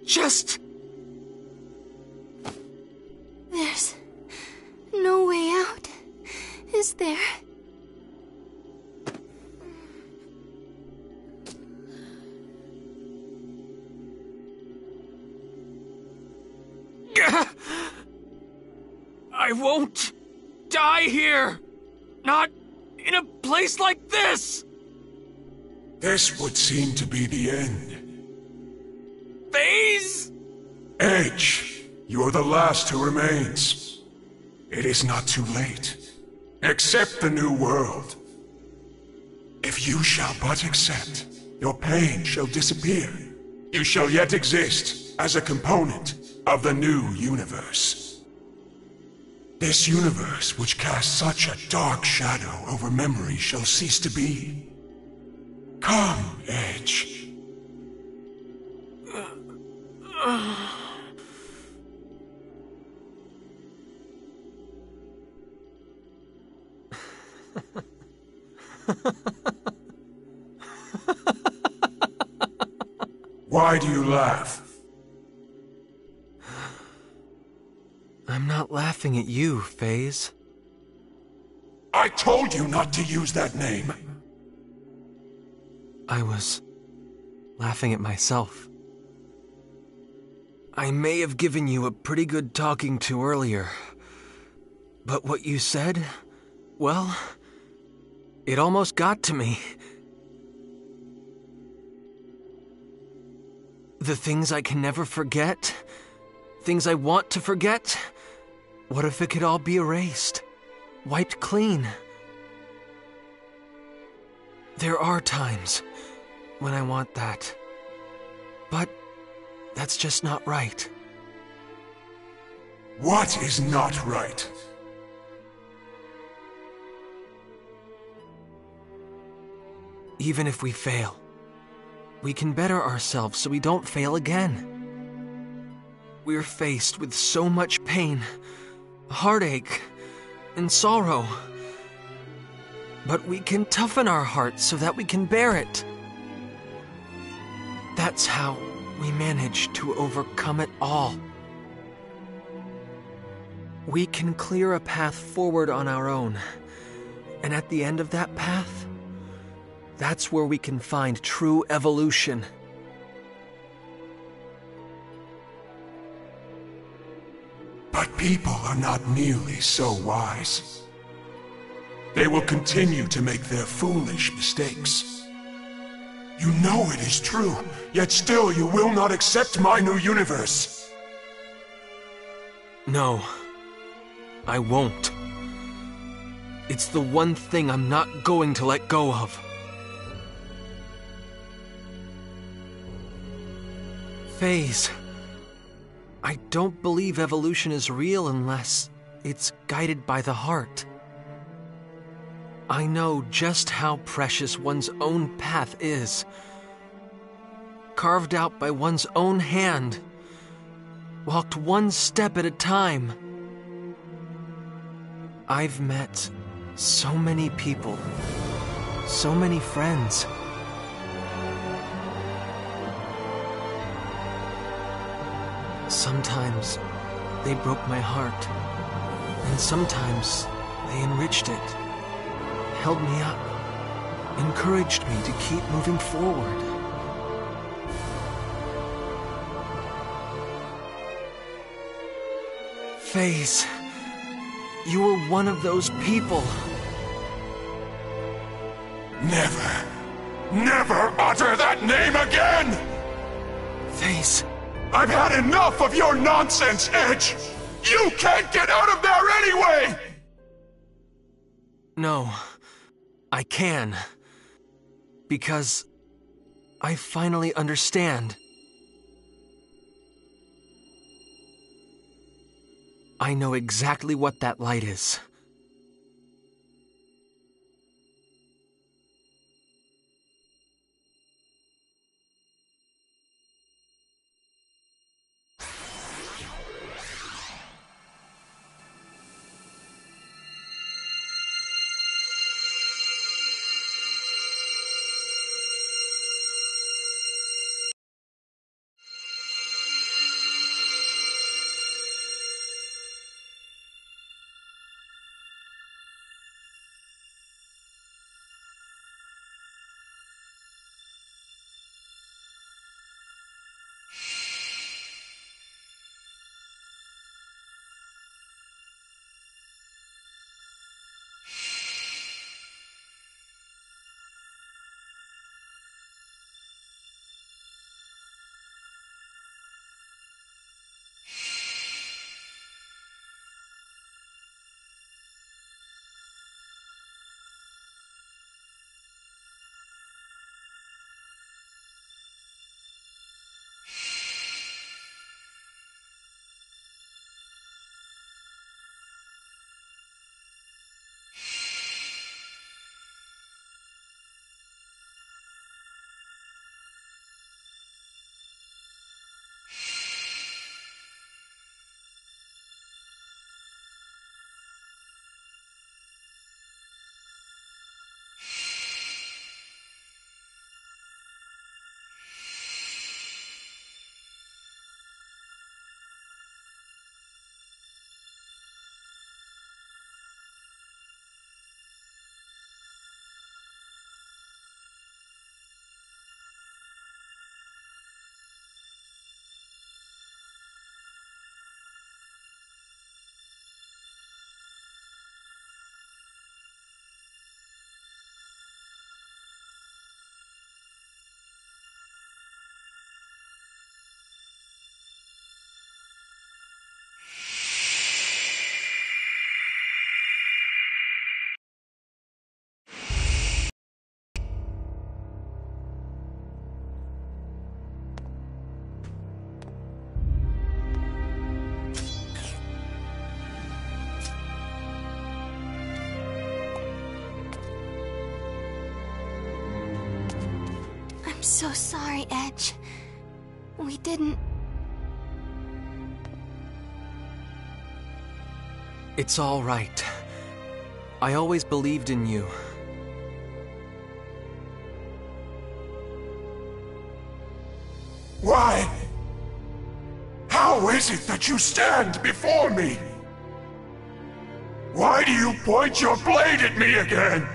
just... There's no way out, is there? I won't die here! Not in a place like this! This would seem to be the end. Phase? Edge, you're the last who remains. It is not too late. Accept the new world. If you shall but accept, your pain shall disappear. You shall yet exist as a component of the new universe. This universe which casts such a dark shadow over memory shall cease to be. Come, Edge. Why do you laugh? I'm not laughing at you, Phase. I told you not to use that name. I was laughing at myself. I may have given you a pretty good talking to earlier, but what you said, well, it almost got to me. The things I can never forget, things I want to forget, what if it could all be erased, wiped clean? There are times when I want that, but that's just not right. What is not right? Even if we fail, we can better ourselves so we don't fail again. We're faced with so much pain, heartache, and sorrow. But we can toughen our hearts so that we can bear it. That's how we manage to overcome it all. We can clear a path forward on our own, and at the end of that path, that's where we can find true evolution. But people are not nearly so wise. they will continue to make their foolish mistakes. You know it is true, yet still you will not accept my new universe. No, I won't. It's the one thing I'm not going to let go of. Phase. I don't believe evolution is real unless it's guided by the heart. I know just how precious one's own path is. Carved out by one's own hand. Walked one step at a time. I've met so many people, so many friends. Sometimes they broke my heart, and sometimes they enriched it, held me up, encouraged me to keep moving forward. Phase, you were one of those people. Never, never utter that name again! Phase. I've had enough of your nonsense, Edge! You can't get out of there anyway! No, I can. Because I finally understand. I know exactly what that light is. I'm so sorry, Edge. We didn't... It's all right. I always believed in you. Why? How is it that you stand before me? Why do you point your blade at me again?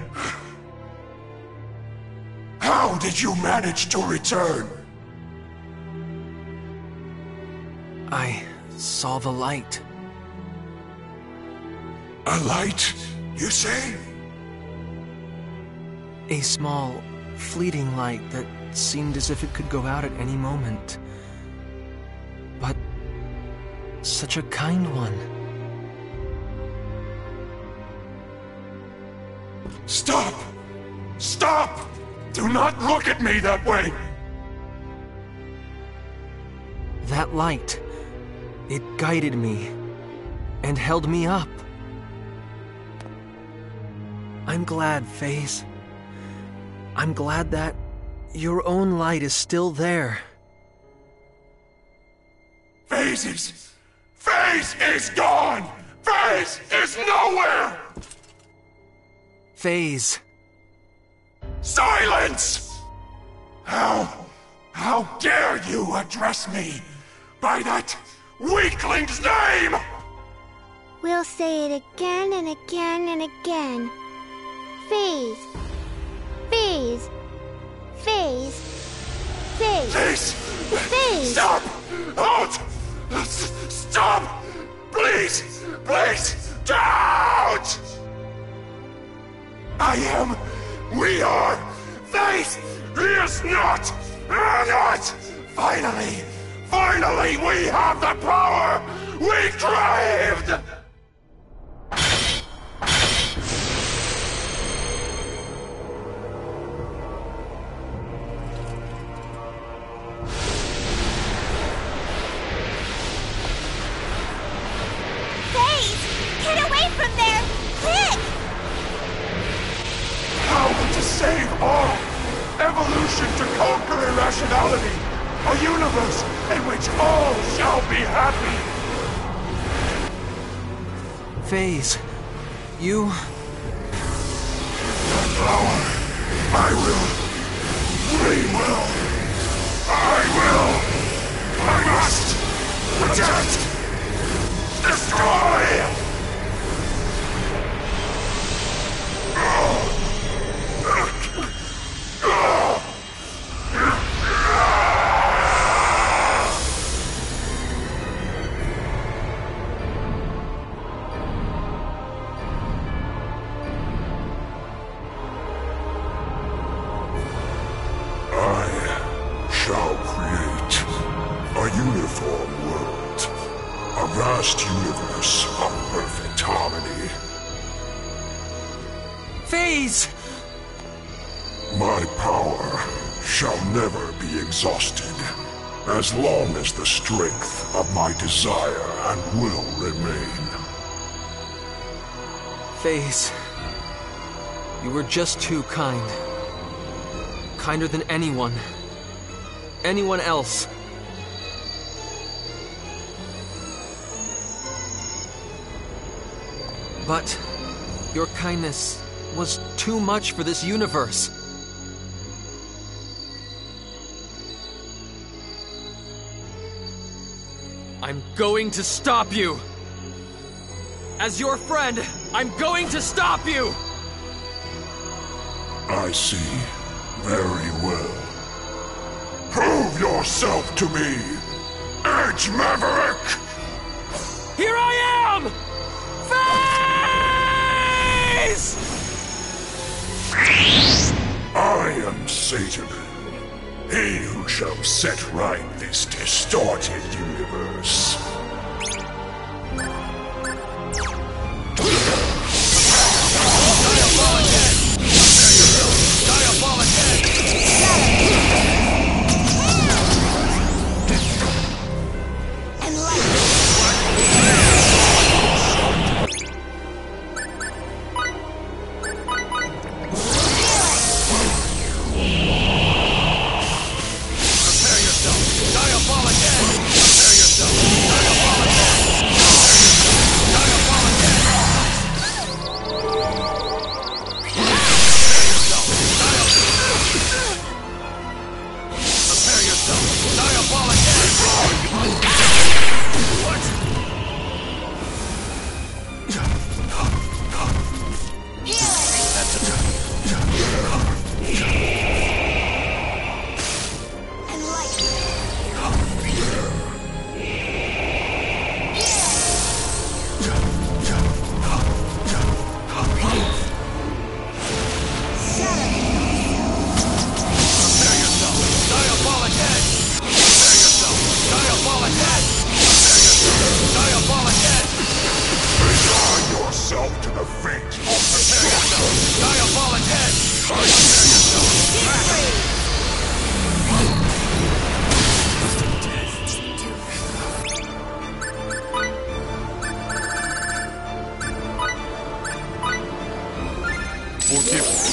How did you manage to return? I saw the light. A light, you say? A small, fleeting light that seemed as if it could go out at any moment. But such a kind one. Stop! Stop! Do not look at me that way! That light, it guided me and held me up. I'm glad, Phase. I'm glad that your own light is still there. Phase is gone! Phase is nowhere! Phase. Silence! How dare you address me by that weakling's name? We'll say it again and again and again. Phase. Phase. Phase. Phase. Phase! Phase. Stop! Halt! Stop! Please! Please! Don't! We are Phase! He is not! Finally we have the power we craved! Save all! Evolution to conquer irrationality! A universe in which all shall be happy! Phase, you... The flower! I will! We will! I must! Protect! Destroy! Universe of perfect harmony. Phase! My power shall never be exhausted, as long as the strength of my desire and will remain. Phase, you were just too kind. Kinder than anyone else. But your kindness was too much for this universe. I'm going to stop you! As your friend, I'm going to stop you! I see. Very well. Prove yourself to me, Edge Maverick! Here I am! Phase! I am Satan, he who shall set right this distorted universe. Prepare yourself! forgiven.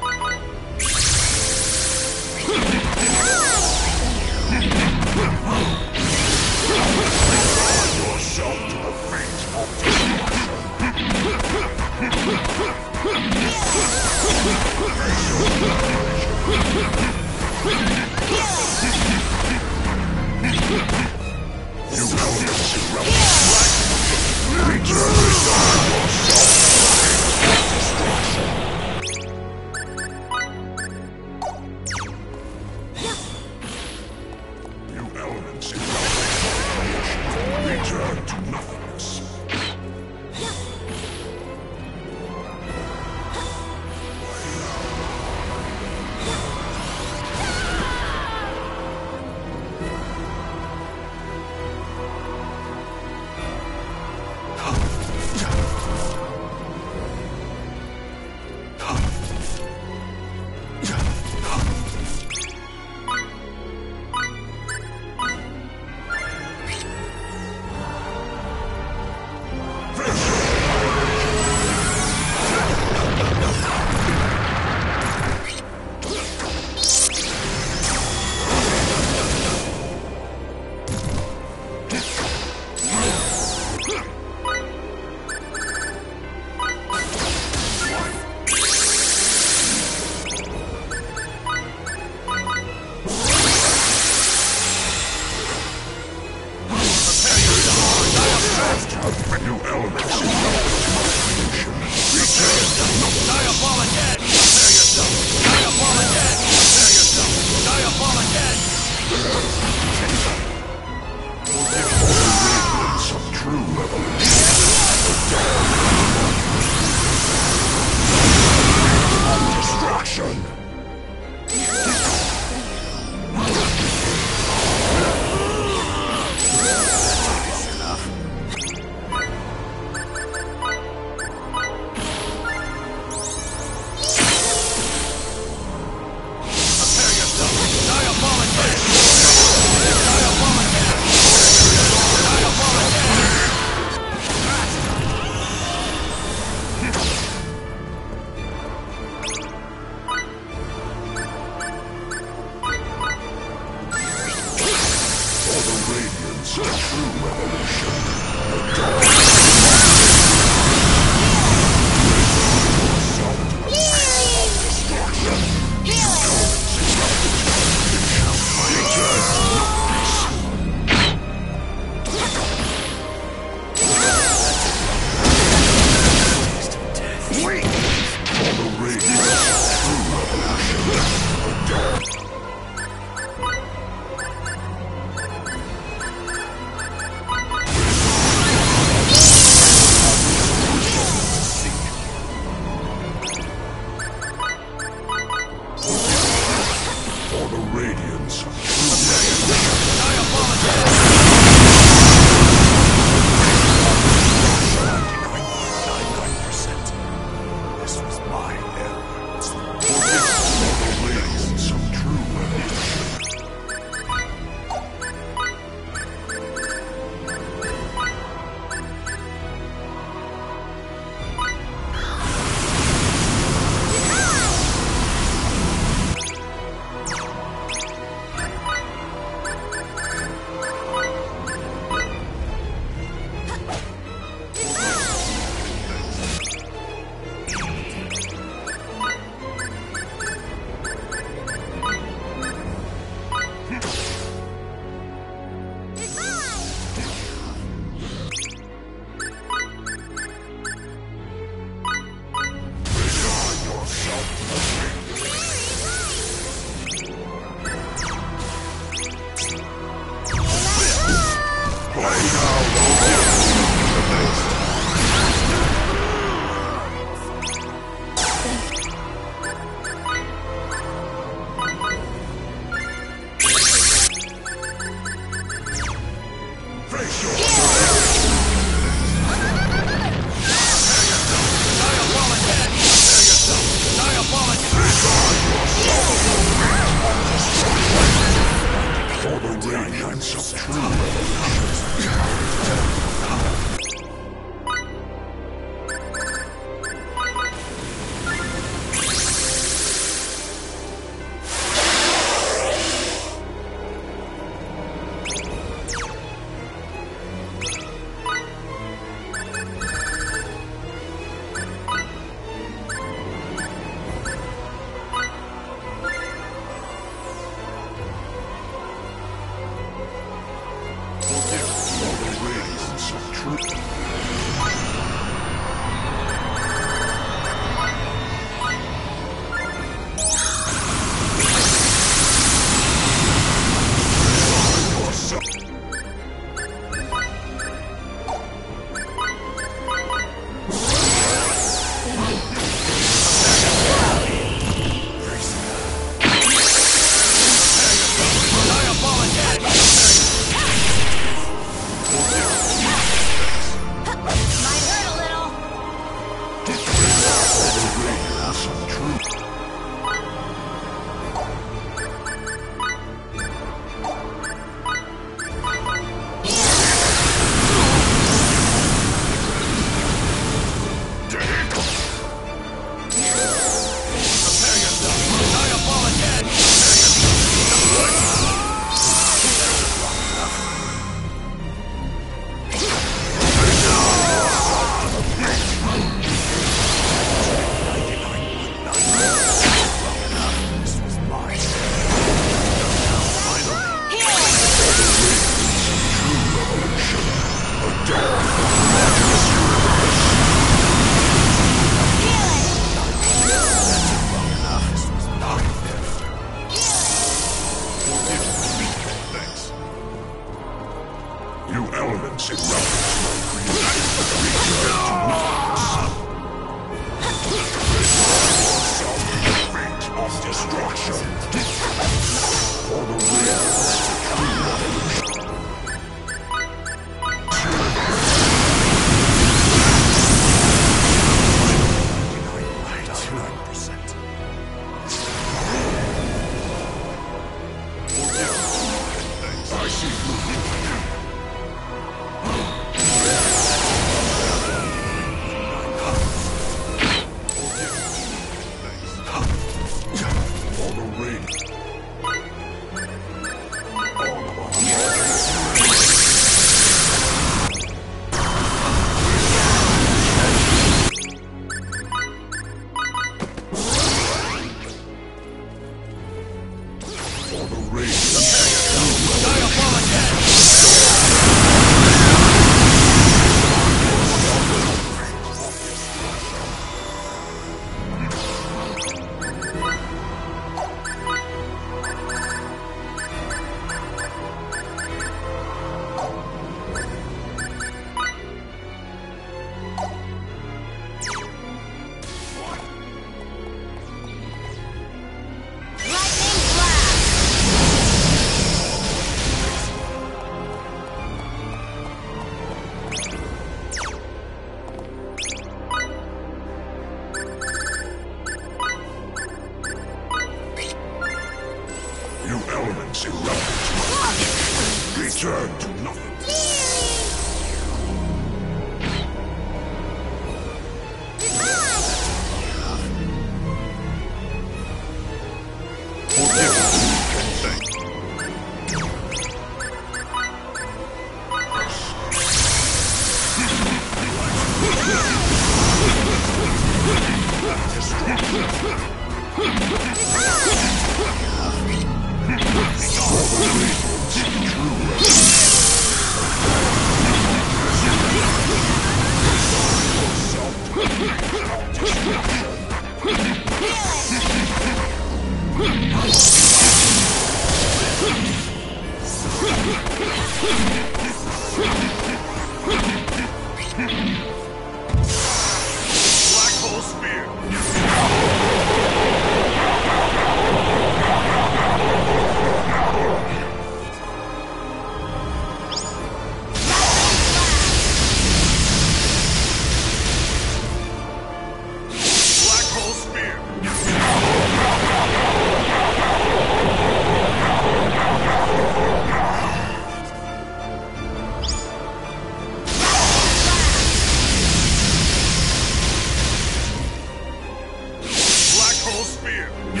Spear!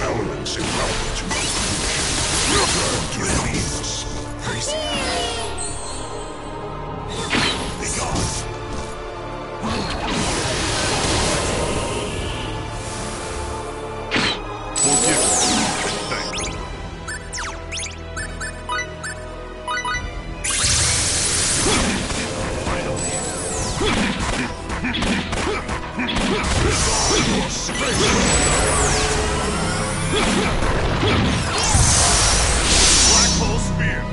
Elements irrelevant to return to release. Black Hole Spear!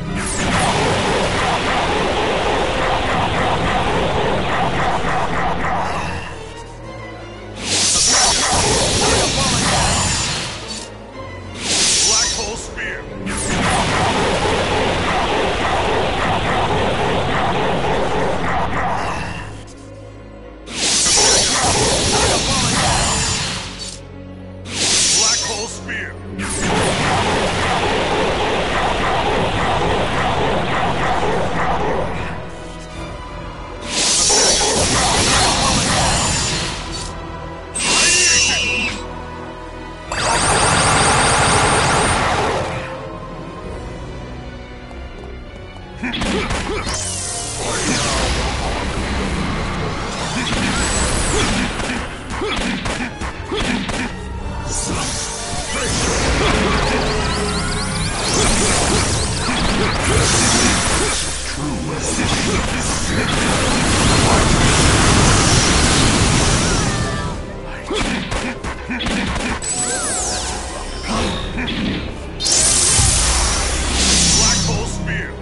Black Hole Spear! Black Hole Spear! Black Hole Spear!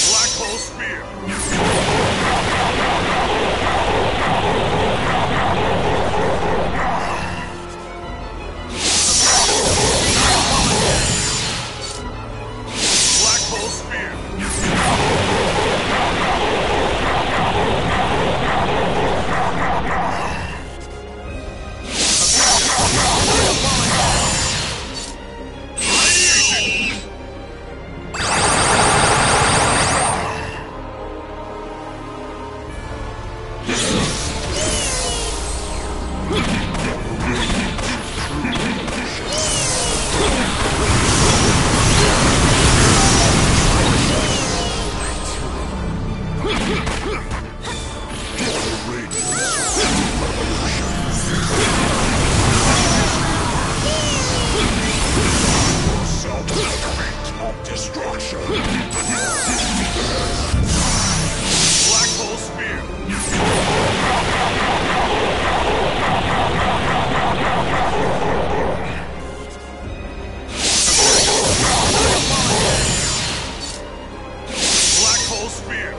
Black Hole Spear! Black Hole Spear! Destruction. Black Hole Spear! Black Hole Spear!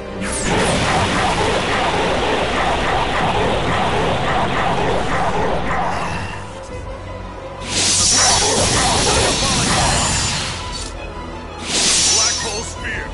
Black Hole Spear!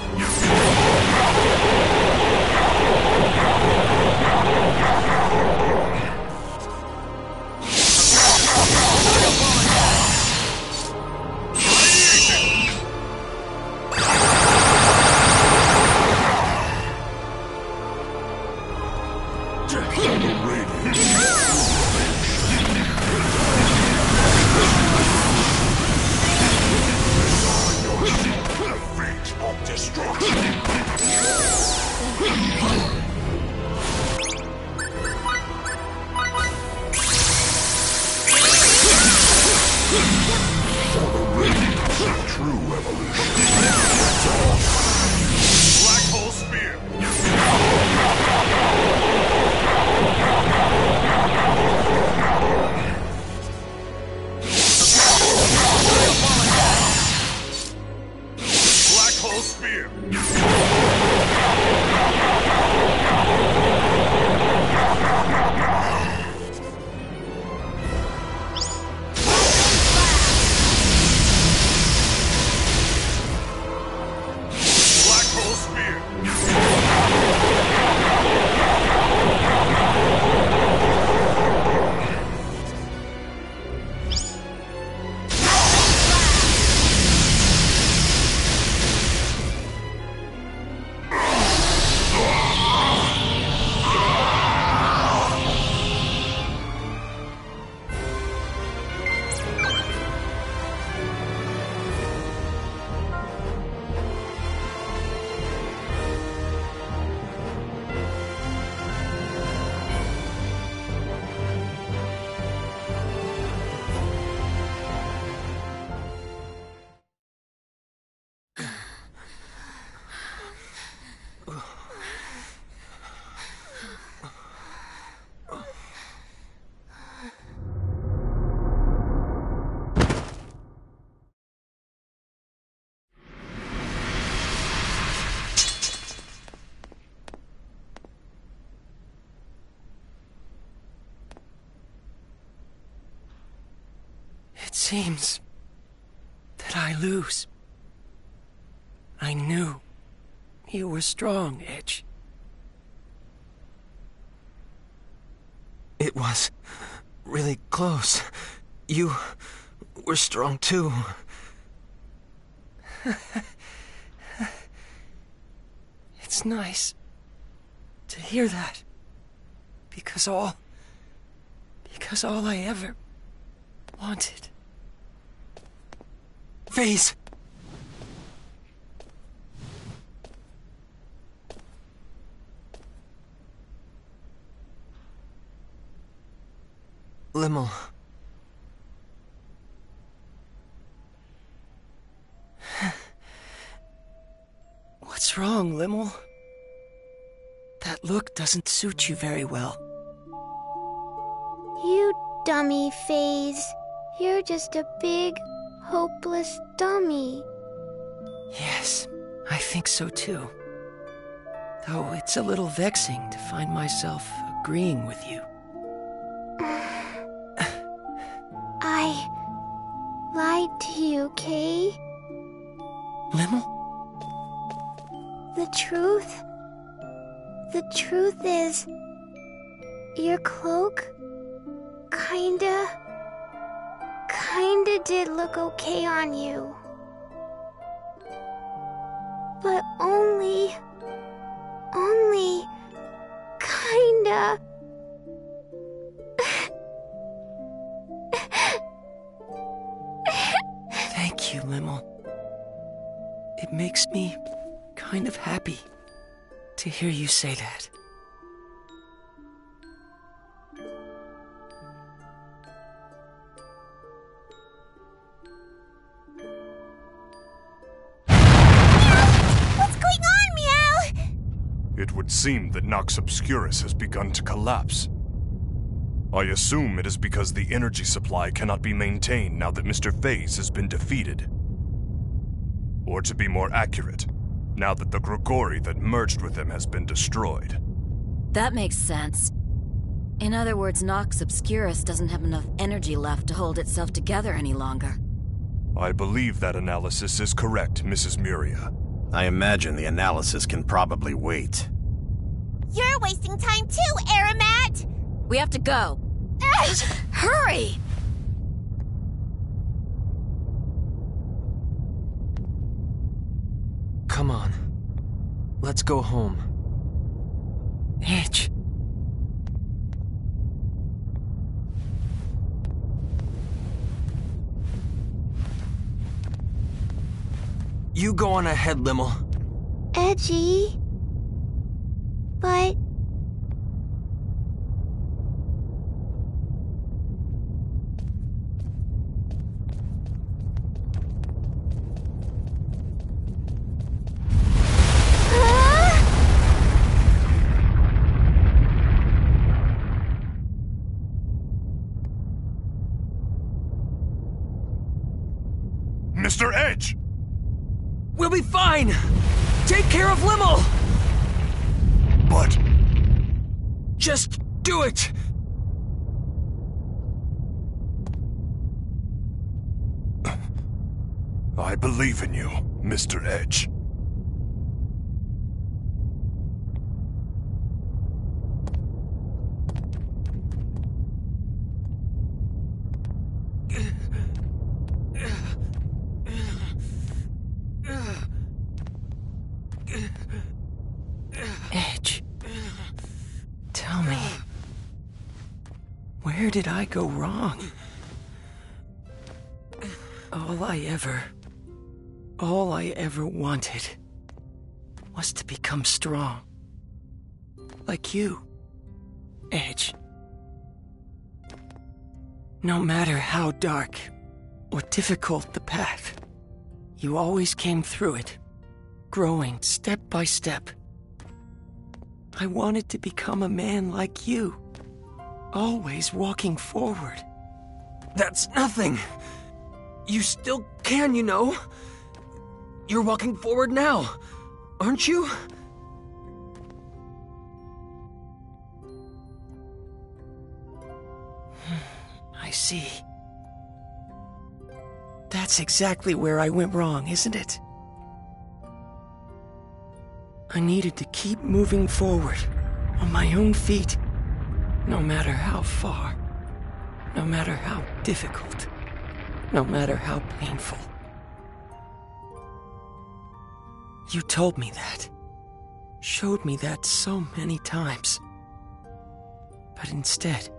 Black Hole Spear! seems that I lose. I knew you were strong, Edge. It was really close. You were strong too. It's nice to hear that. Because all I ever wanted. Phase! Limmel. What's wrong, Limmel? That look doesn't suit you very well. You dummy, Phase. You're just a big, hopeless dummy. Yes, I think so too. Though it's a little vexing to find myself agreeing with you. I lied to you, Kay. Limmel? The truth is, your cloak kinda did look okay on you. But only kinda. Thank you, Limmel. It makes me kind of happy to hear you say that. What's going on, Meow? It would seem that Nox Obscurus has begun to collapse. I assume it is because the energy supply cannot be maintained now that Mr. Phase has been defeated. Or to be more accurate, now that the Grigori that merged with him has been destroyed. That makes sense. In other words, Nox Obscurus doesn't have enough energy left to hold itself together any longer. I believe that analysis is correct, Mrs. Muria. I imagine the analysis can probably wait. You're wasting time too, Aramat! We have to go. Hurry! Come on. Let's go home. Edge. You go on ahead, Limmel. Edgy. But... Mr. Edge! We'll be fine! Take care of Limmel! But... Just do it! I believe in you, Mr. Edge. Edge. Tell me. Where did I go wrong? All I ever wanted was to become strong. Like you, Edge. No matter how dark or difficult the path, you always came through it, growing step by step. I wanted to become a man like you, always walking forward. That's nothing. You still can, you know. You're walking forward now, aren't you? I see. That's exactly where I went wrong, isn't it? I needed to keep moving forward on my own feet, no matter how far, no matter how difficult, no matter how painful. You told me that, showed me that so many times. But instead,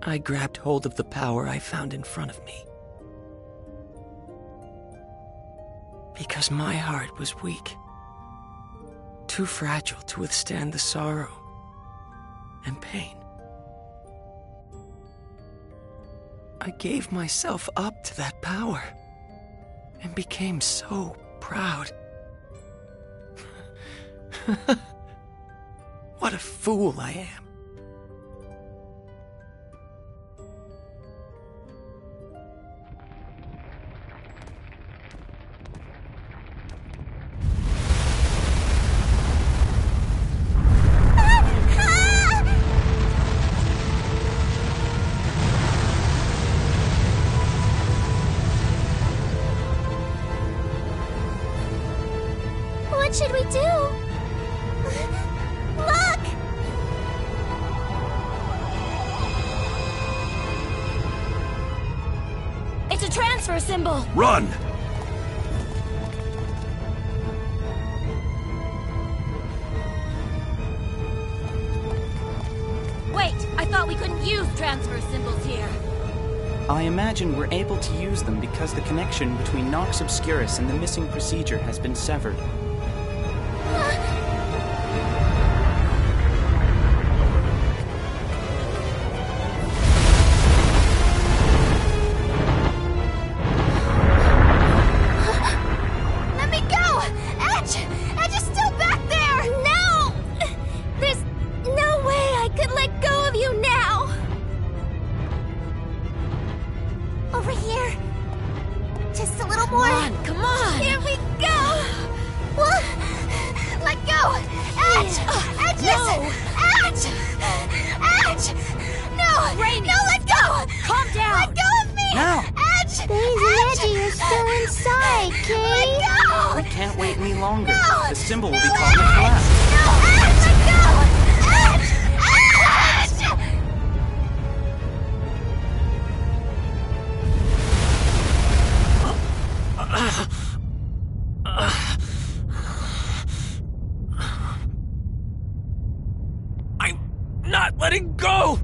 I grabbed hold of the power I found in front of me. Because my heart was weak, too fragile to withstand the sorrow and pain. I gave myself up to that power and became so proud. What a fool I am. What should we do? Look! It's a transfer symbol! Run! Wait, I thought we couldn't use transfer symbols here. I imagine we're able to use them because the connection between Nox Obscurus and the missing procedure has been severed. Let me go! Edge! Edge is still back there! No! There's no way I could let go of you now! Over here. Just a little more. Come on! Here we go! Whoa. Let go! Edge! Edge! No. Edge! Edge! No! Rainy, No, let go! Calm down! Let go of me! Now. Edge! Daisy, you're still inside, Kate! Let go! We can't wait any longer. No. The symbol will be No, causing a Edge. collapse. No, Edge! Let go! Edge! Edge! I'm not letting go!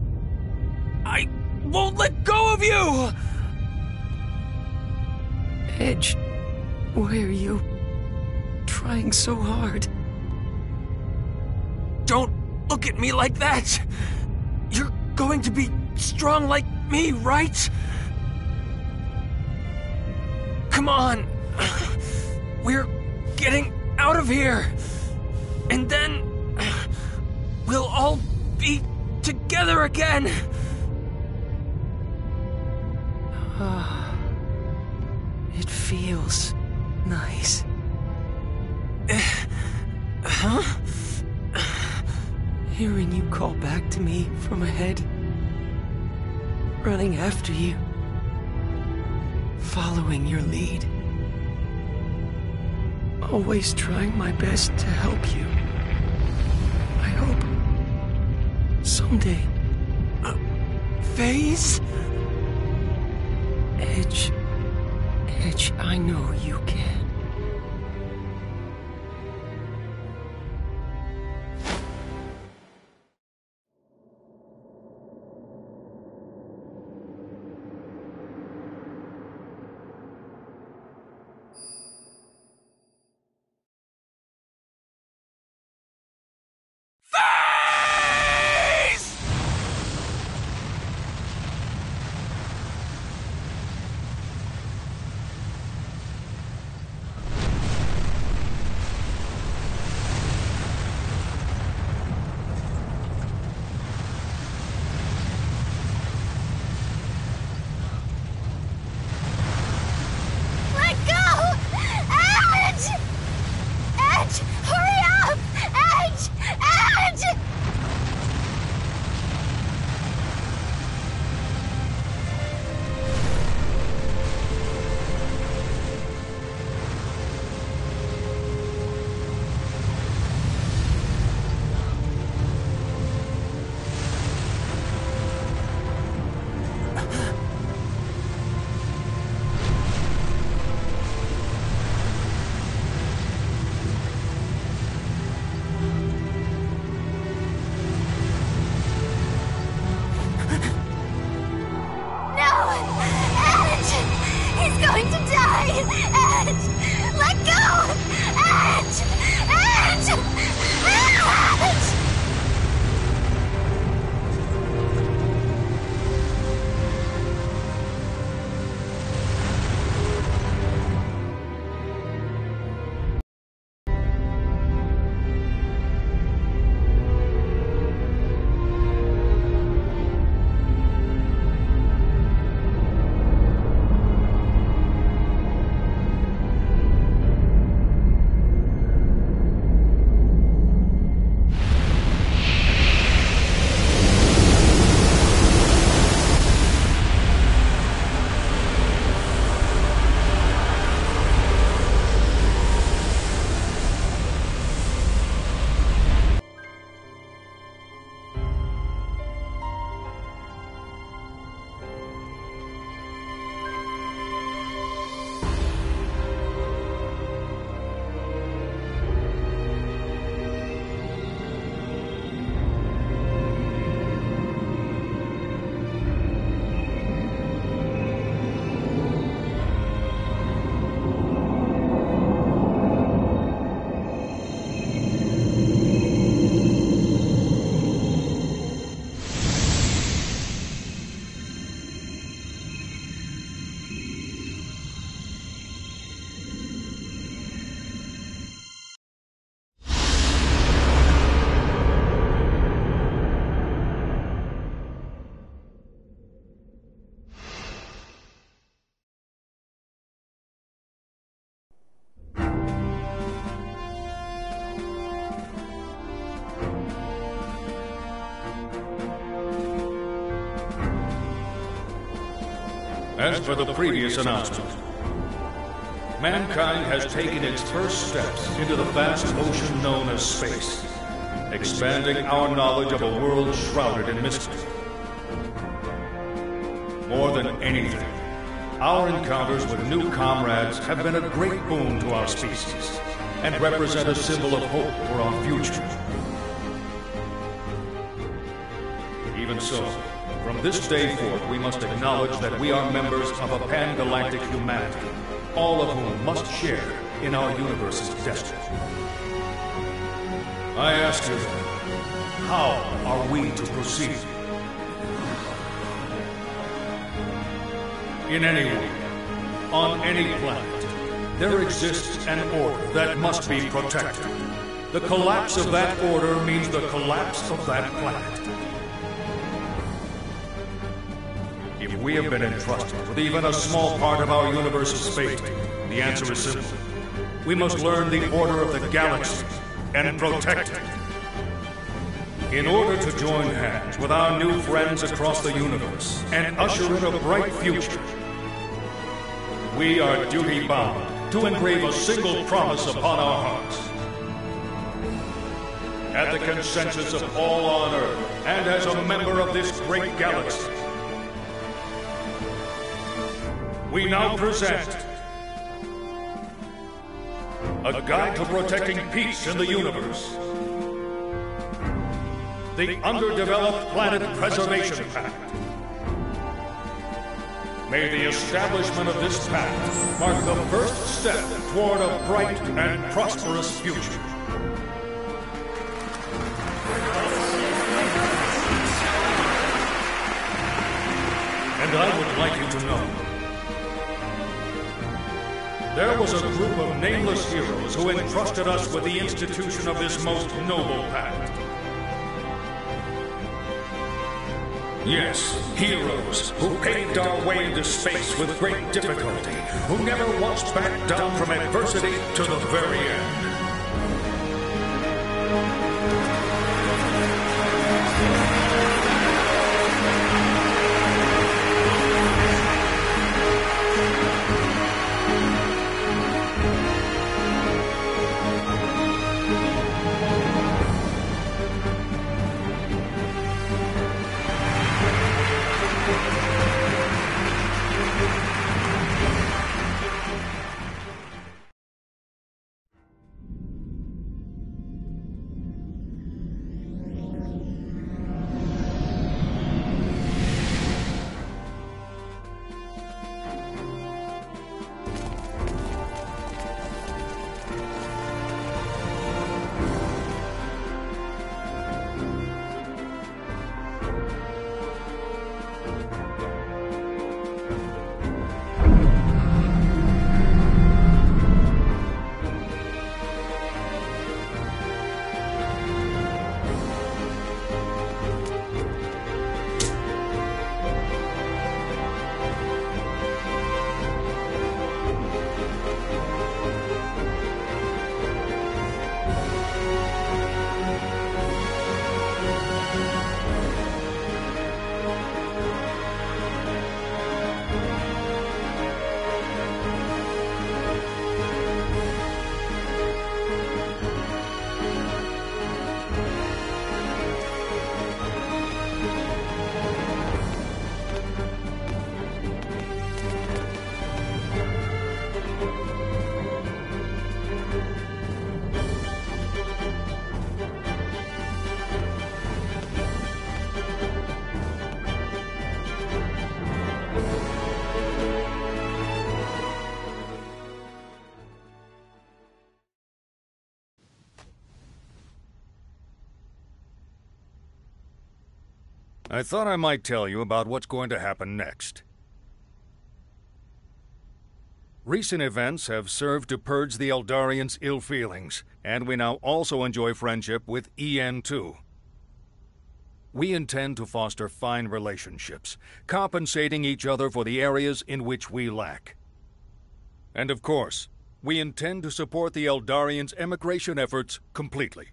I won't let go of you! Edge, why are you trying so hard? Don't look at me like that! You're going to be strong like me, right? Come on! We're getting out of here! And then we'll all be together again! It feels nice. Huh? Hearing you call back to me from ahead. Running after you. Following your lead. Always trying my best to help you. I hope someday. Phase? Edge, I know you can. As for the previous announcement, mankind has taken its first steps into the vast ocean known as space, expanding our knowledge of a world shrouded in mystery. More than anything, our encounters with new comrades have been a great boon to our species and represent a symbol of hope for our future. Even so, from this day forth, we must acknowledge that we are members of a pan-galactic humanity, all of whom must share in our universe's destiny. I ask you, how are we to proceed? In any way, on any planet, there exists an order that must be protected. The collapse of that order means the collapse of that planet. If we have been entrusted with even a small part of our universe's fate, the answer is simple. We must learn the order of the galaxy and protect it. In order to join hands with our new friends across the universe and usher in a bright future, we are duty-bound to engrave a single promise upon our hearts. At the consensus of all on Earth, and as a member of this great galaxy, we now present a guide to protecting peace in the universe. The Underdeveloped Planet Preservation Pact. May the establishment of this pact mark the first step toward a bright and prosperous future. And I would like you to know, there was a group of nameless heroes who entrusted us with the institution of this most noble pact. Yes, heroes who paved our way into space with great difficulty, who never once backed down from adversity to the very end. I thought I might tell you about what's going to happen next. Recent events have served to purge the Eldarians' ill feelings, and we now also enjoy friendship with EN2. We intend to foster fine relationships, compensating each other for the areas in which we lack. And of course, we intend to support the Eldarians' emigration efforts completely.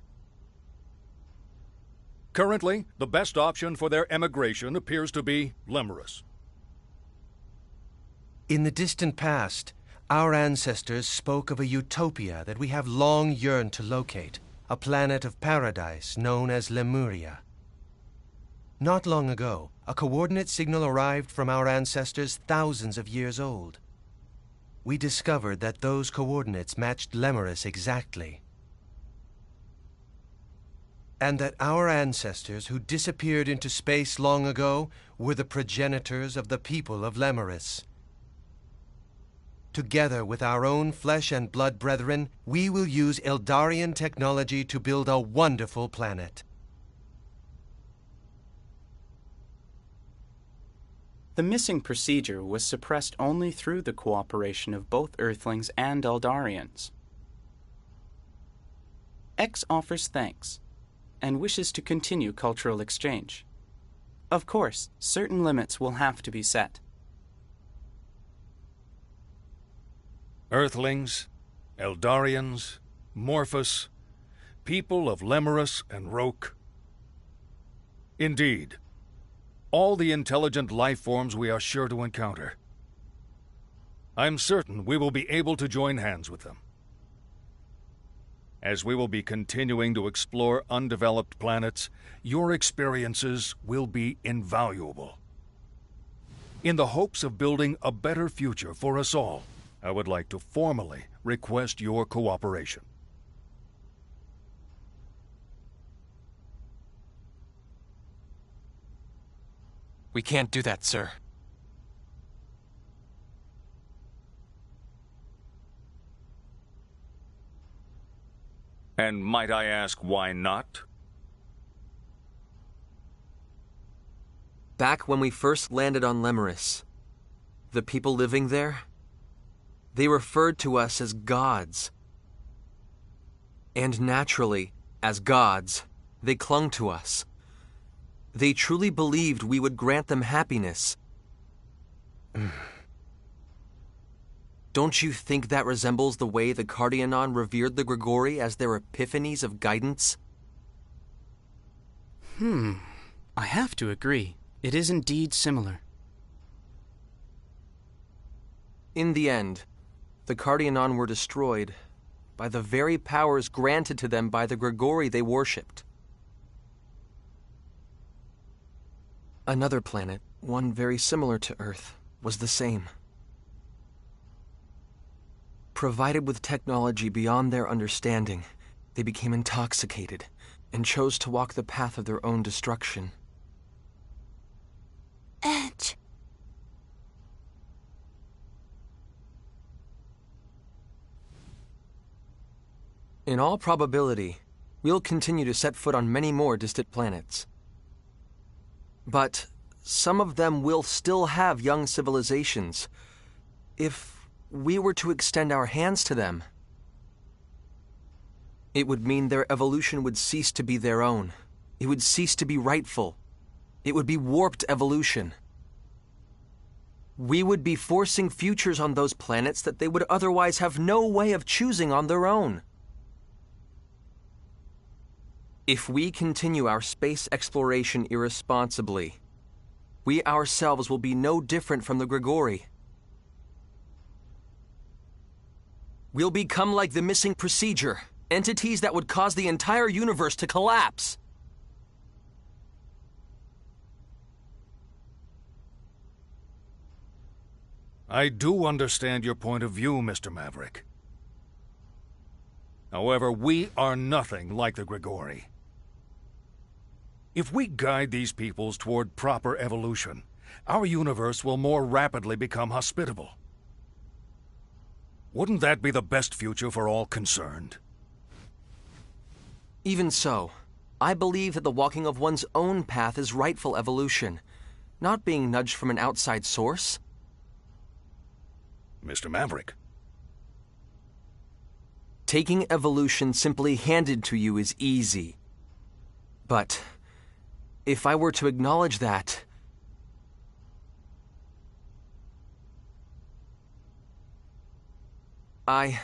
Currently, the best option for their emigration appears to be Lemurus. In the distant past, our ancestors spoke of a utopia that we have long yearned to locate, a planet of paradise known as Lemuria. Not long ago, a coordinate signal arrived from our ancestors thousands of years old. We discovered that those coordinates matched Lemuris exactly, and that our ancestors who disappeared into space long ago were the progenitors of the people of Lemuris. Together with our own flesh and blood brethren, we will use Eldarian technology to build a wonderful planet. The missing procedure was suppressed only through the cooperation of both Earthlings and Eldarians. X offers thanks and wishes to continue cultural exchange. Of course, certain limits will have to be set. Earthlings, Eldarians, Morphus, people of Lemuris and Roke. Indeed, all the intelligent life forms we are sure to encounter. I'm certain we will be able to join hands with them. As we will be continuing to explore undeveloped planets, your experiences will be invaluable. In the hopes of building a better future for us all, I would like to formally request your cooperation. We can't do that, sir. And might I ask why not? Back when we first landed on Lemuris, the people living there, they referred to us as gods. And naturally, as gods, they clung to us. They truly believed we would grant them happiness. Don't you think that resembles the way the Cardianon revered the Grigori as their epiphanies of guidance? I have to agree. It is indeed similar. In the end, the Cardianon were destroyed by the very powers granted to them by the Grigori they worshipped. Another planet, one very similar to Earth, was the same. Provided with technology beyond their understanding, they became intoxicated and chose to walk the path of their own destruction. Edge. In all probability, we'll continue to set foot on many more distant planets. But some of them will still have young civilizations. If we were to extend our hands to them, it would mean their evolution would cease to be their own. It would cease to be rightful. It would be warped evolution. We would be forcing futures on those planets that they would otherwise have no way of choosing on their own. If we continue our space exploration irresponsibly, we ourselves will be no different from the Grigori. We'll become like the missing procedure, entities that would cause the entire universe to collapse. I do understand your point of view, Mr. Maverick. However, we are nothing like the Grigori. If we guide these peoples toward proper evolution, our universe will more rapidly become hospitable. Wouldn't that be the best future for all concerned? Even so, I believe that the walking of one's own path is rightful evolution, not being nudged from an outside source. Mr. Maverick. Taking evolution simply handed to you is easy. But if I were to acknowledge that, I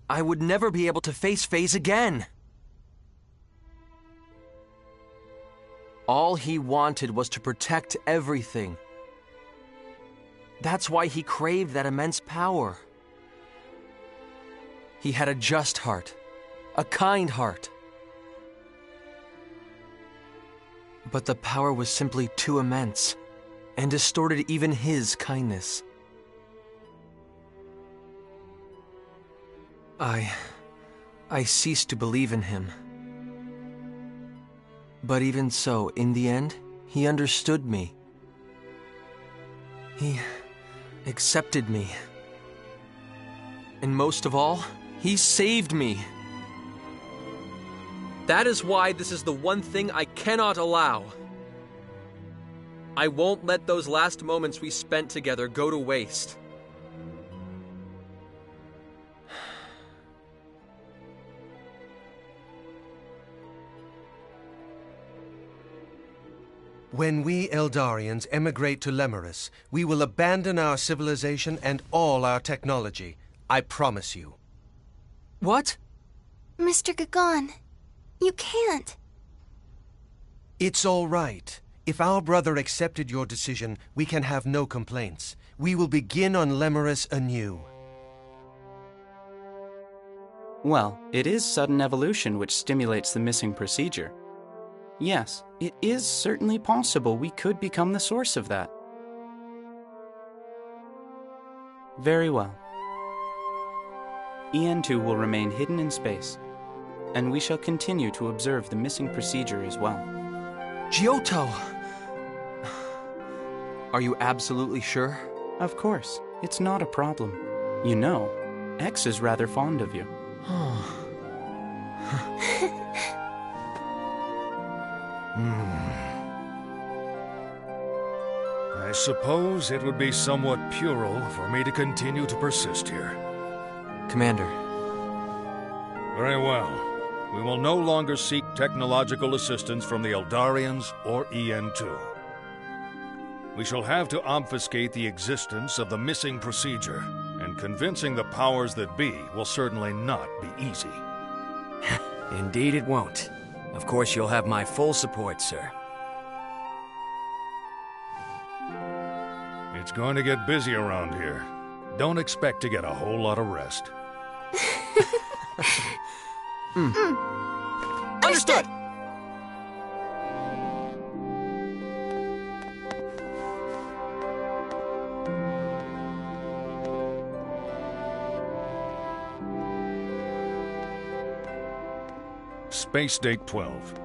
would never be able to face Phase again. All he wanted was to protect everything. That's why he craved that immense power. He had a just heart, a kind heart. But the power was simply too immense, and distorted even his kindness. I ceased to believe in him. But even so, in the end, he understood me. He accepted me. And most of all, he saved me. That is why this is the one thing I cannot allow. I won't let those last moments we spent together go to waste. When we Eldarians emigrate to Lemerus, we will abandon our civilization and all our technology. I promise you. What? Mr. Gagon, you can't. It's all right. If our brother accepted your decision, we can have no complaints. We will begin on Lemerus anew. Well, it is sudden evolution which stimulates the missing procedure. Yes, it is certainly possible we could become the source of that. Very well. EN2 will remain hidden in space, and we shall continue to observe the missing procedure as well. Giotto! Are you absolutely sure? Of course, it's not a problem. You know, X is rather fond of you. I suppose it would be somewhat puerile for me to continue to persist here. Commander. Very well. We will no longer seek technological assistance from the Eldarians or EN2. We shall have to obfuscate the existence of the missing procedure, and convincing the powers that be will certainly not be easy. Indeed it won't. Of course you'll have my full support, sir. It's going to get busy around here. Don't expect to get a whole lot of rest. Understood! Space Date 12.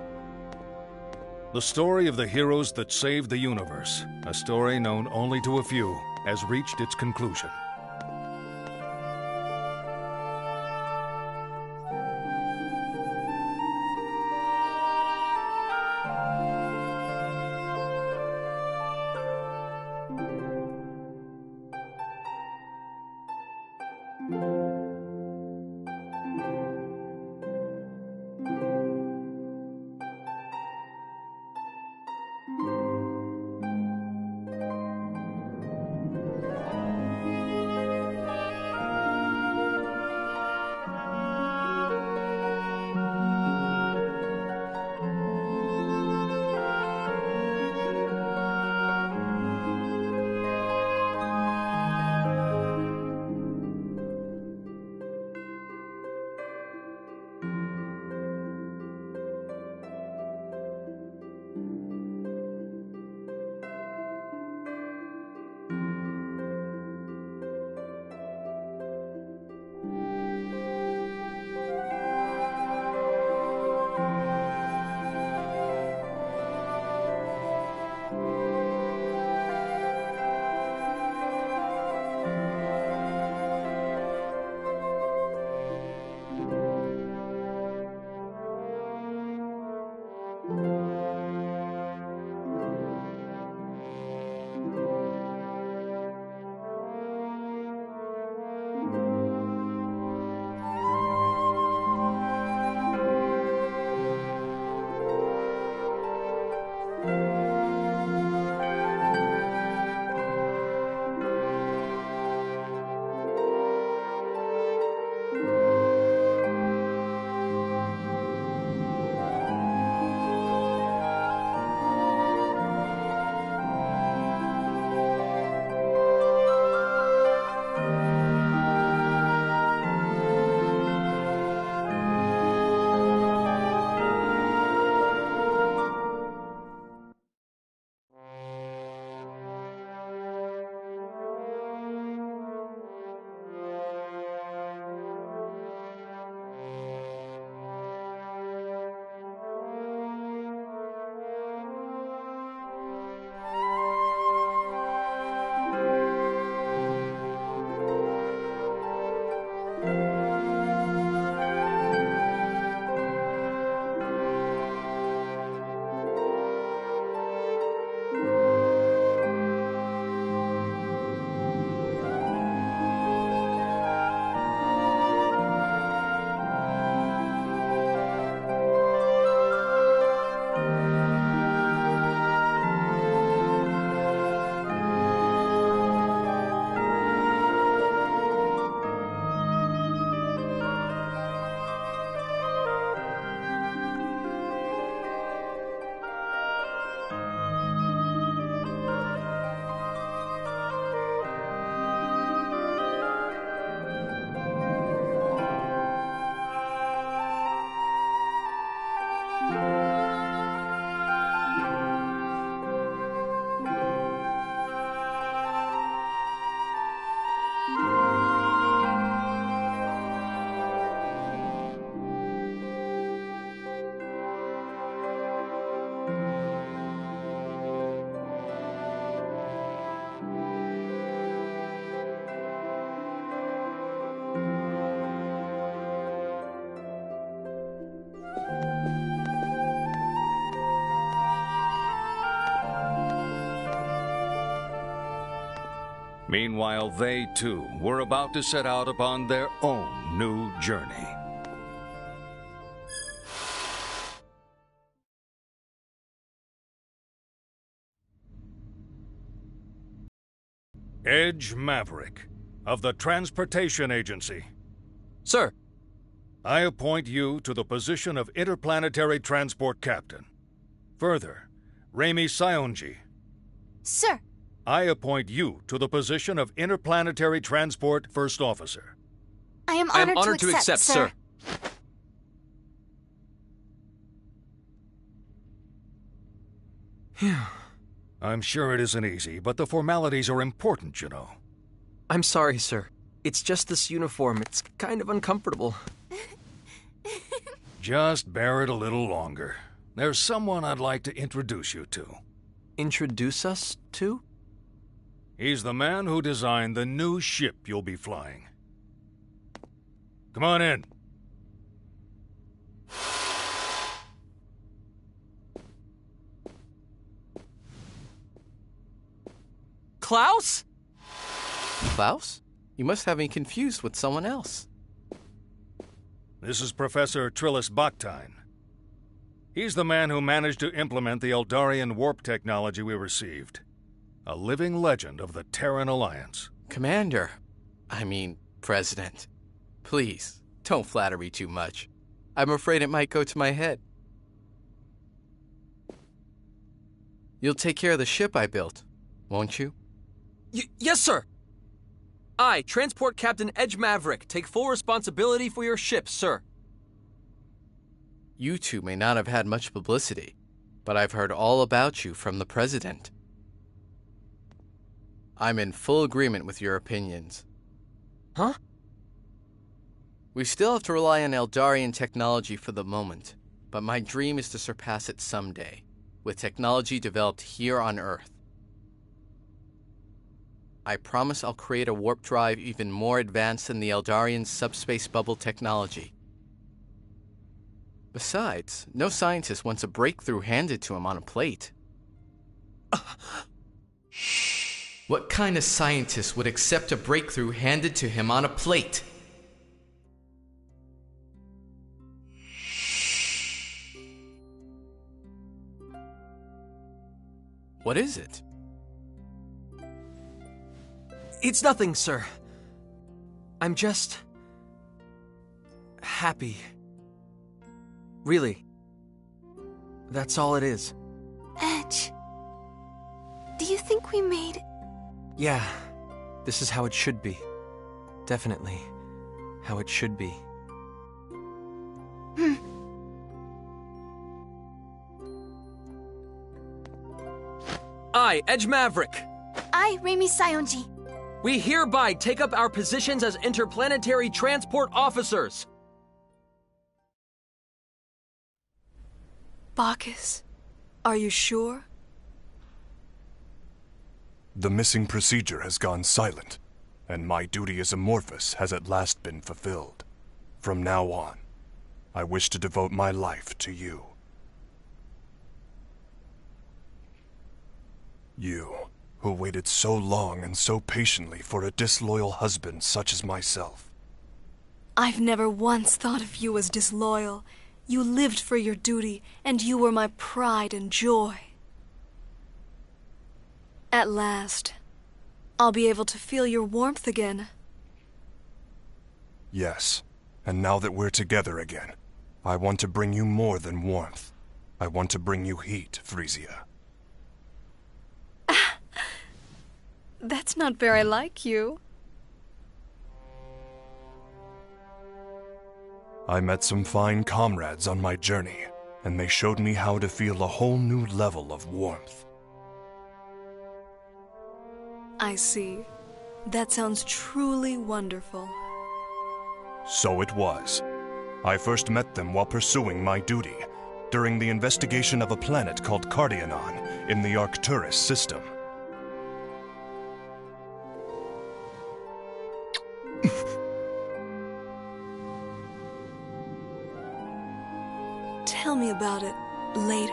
The story of the heroes that saved the universe, a story known only to a few, has reached its conclusion. Meanwhile, they too were about to set out upon their own new journey. Edge Maverick, of the Transportation Agency. Sir. I appoint you to the position of Interplanetary Transport Captain. Further, Raimi Saionji. Sir. I appoint you to the position of Interplanetary Transport First Officer. I am honored to accept, sir. I'm sure it isn't easy, but the formalities are important, you know. I'm sorry, sir. It's just this uniform. It's kind of uncomfortable. Just bear it a little longer. There's someone I'd like to introduce you to. Introduce us to? He's the man who designed the new ship you'll be flying. Come on in. Klaus? Klaus? You must have me confused with someone else. This is Professor Trillis Baktine. He's the man who managed to implement the Eldarian warp technology we received. A living legend of the Terran Alliance. Commander. I mean, President. Please, don't flatter me too much. I'm afraid it might go to my head. You'll take care of the ship I built, won't you? Yes, sir! I, Transport Captain Edge Maverick, take full responsibility for your ship, sir. You two may not have had much publicity, but I've heard all about you from the President. I'm in full agreement with your opinions. Huh? We still have to rely on Eldarian technology for the moment, but my dream is to surpass it someday, with technology developed here on Earth. I promise I'll create a warp drive even more advanced than the Eldarian subspace bubble technology. Besides, no scientist wants a breakthrough handed to him on a plate. What kind of scientist would accept a breakthrough handed to him on a plate? What is it? It's nothing, sir. I'm just... happy. Really. That's all it is. Edge. Do you think we made... Yeah. This is how it should be. Definitely. How it should be. I, Edge Maverick. I, Raimi Saionji. We hereby take up our positions as interplanetary transport officers. Bacchus, are you sure? The missing procedure has gone silent, and my duty as Amorphous has at last been fulfilled. From now on, I wish to devote my life to you. You, who waited so long and so patiently for a disloyal husband such as myself. I've never once thought of you as disloyal. You lived for your duty, and you were my pride and joy. At last, I'll be able to feel your warmth again. Yes, and now that we're together again, I want to bring you more than warmth. I want to bring you heat, Frisia. That's not very like you. I met some fine comrades on my journey, and they showed me how to feel a whole new level of warmth. I see. That sounds truly wonderful. So it was. I first met them while pursuing my duty, during the investigation of a planet called Cardianon in the Arcturus system. Tell me about it later.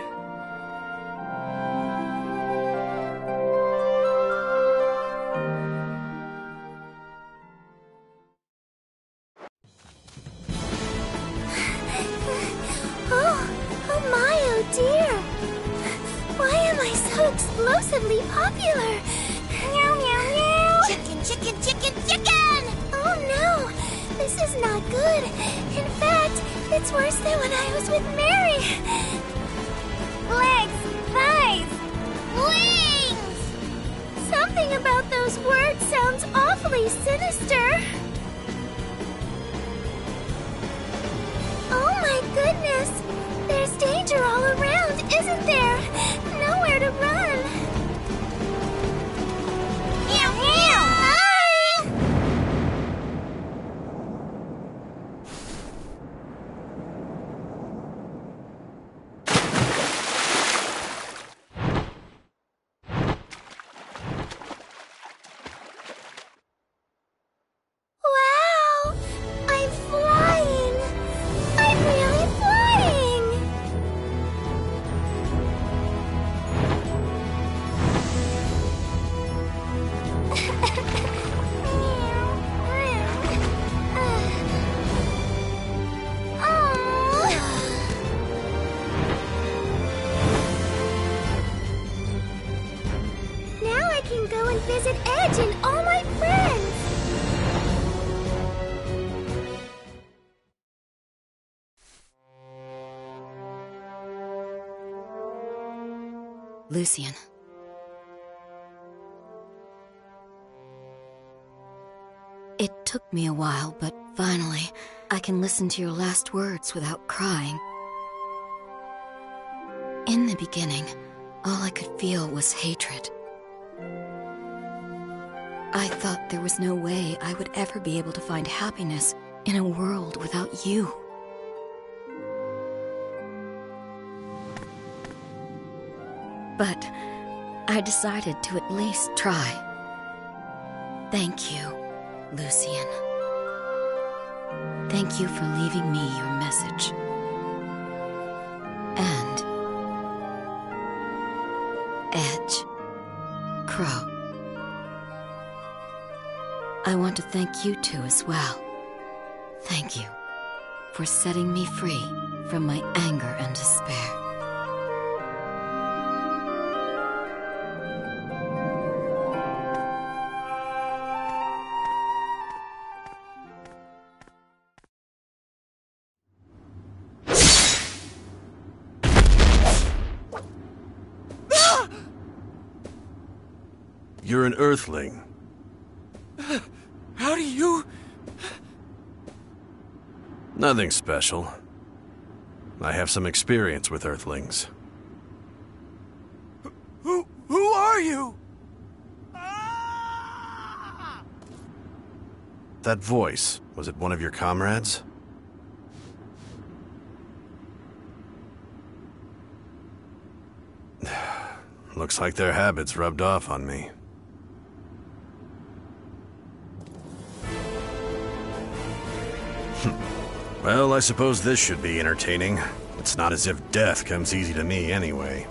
so explosively popular. Meow, meow, meow. Chicken, chicken, chicken, chicken! Oh no, this is not good. In fact, it's worse than when I was with Mary. Legs, thighs, wings! Something about those words sounds awfully sinister. Oh my goodness! There's danger all around, isn't there? Nowhere to run. Meow, meow! Hi! Wow! I'm flying! I'm really flying! Now I can go and visit Edge and all my friends! Lucian. It took me a while, but finally, I can listen to your last words without crying. In the beginning, all I could feel was hatred. I thought there was no way I would ever be able to find happiness in a world without you. But I decided to at least try. Thank you, Lucian. Thank you for leaving me your message. And Edge, Crow. I want to thank you two as well. Thank you for setting me free from my anger and despair. You're an Earthling. How do you... Nothing special. I have some experience with Earthlings. Who are you? That voice, was it one of your comrades? Looks like their habits rubbed off on me. Well, I suppose this should be entertaining. It's not as if death comes easy to me anyway.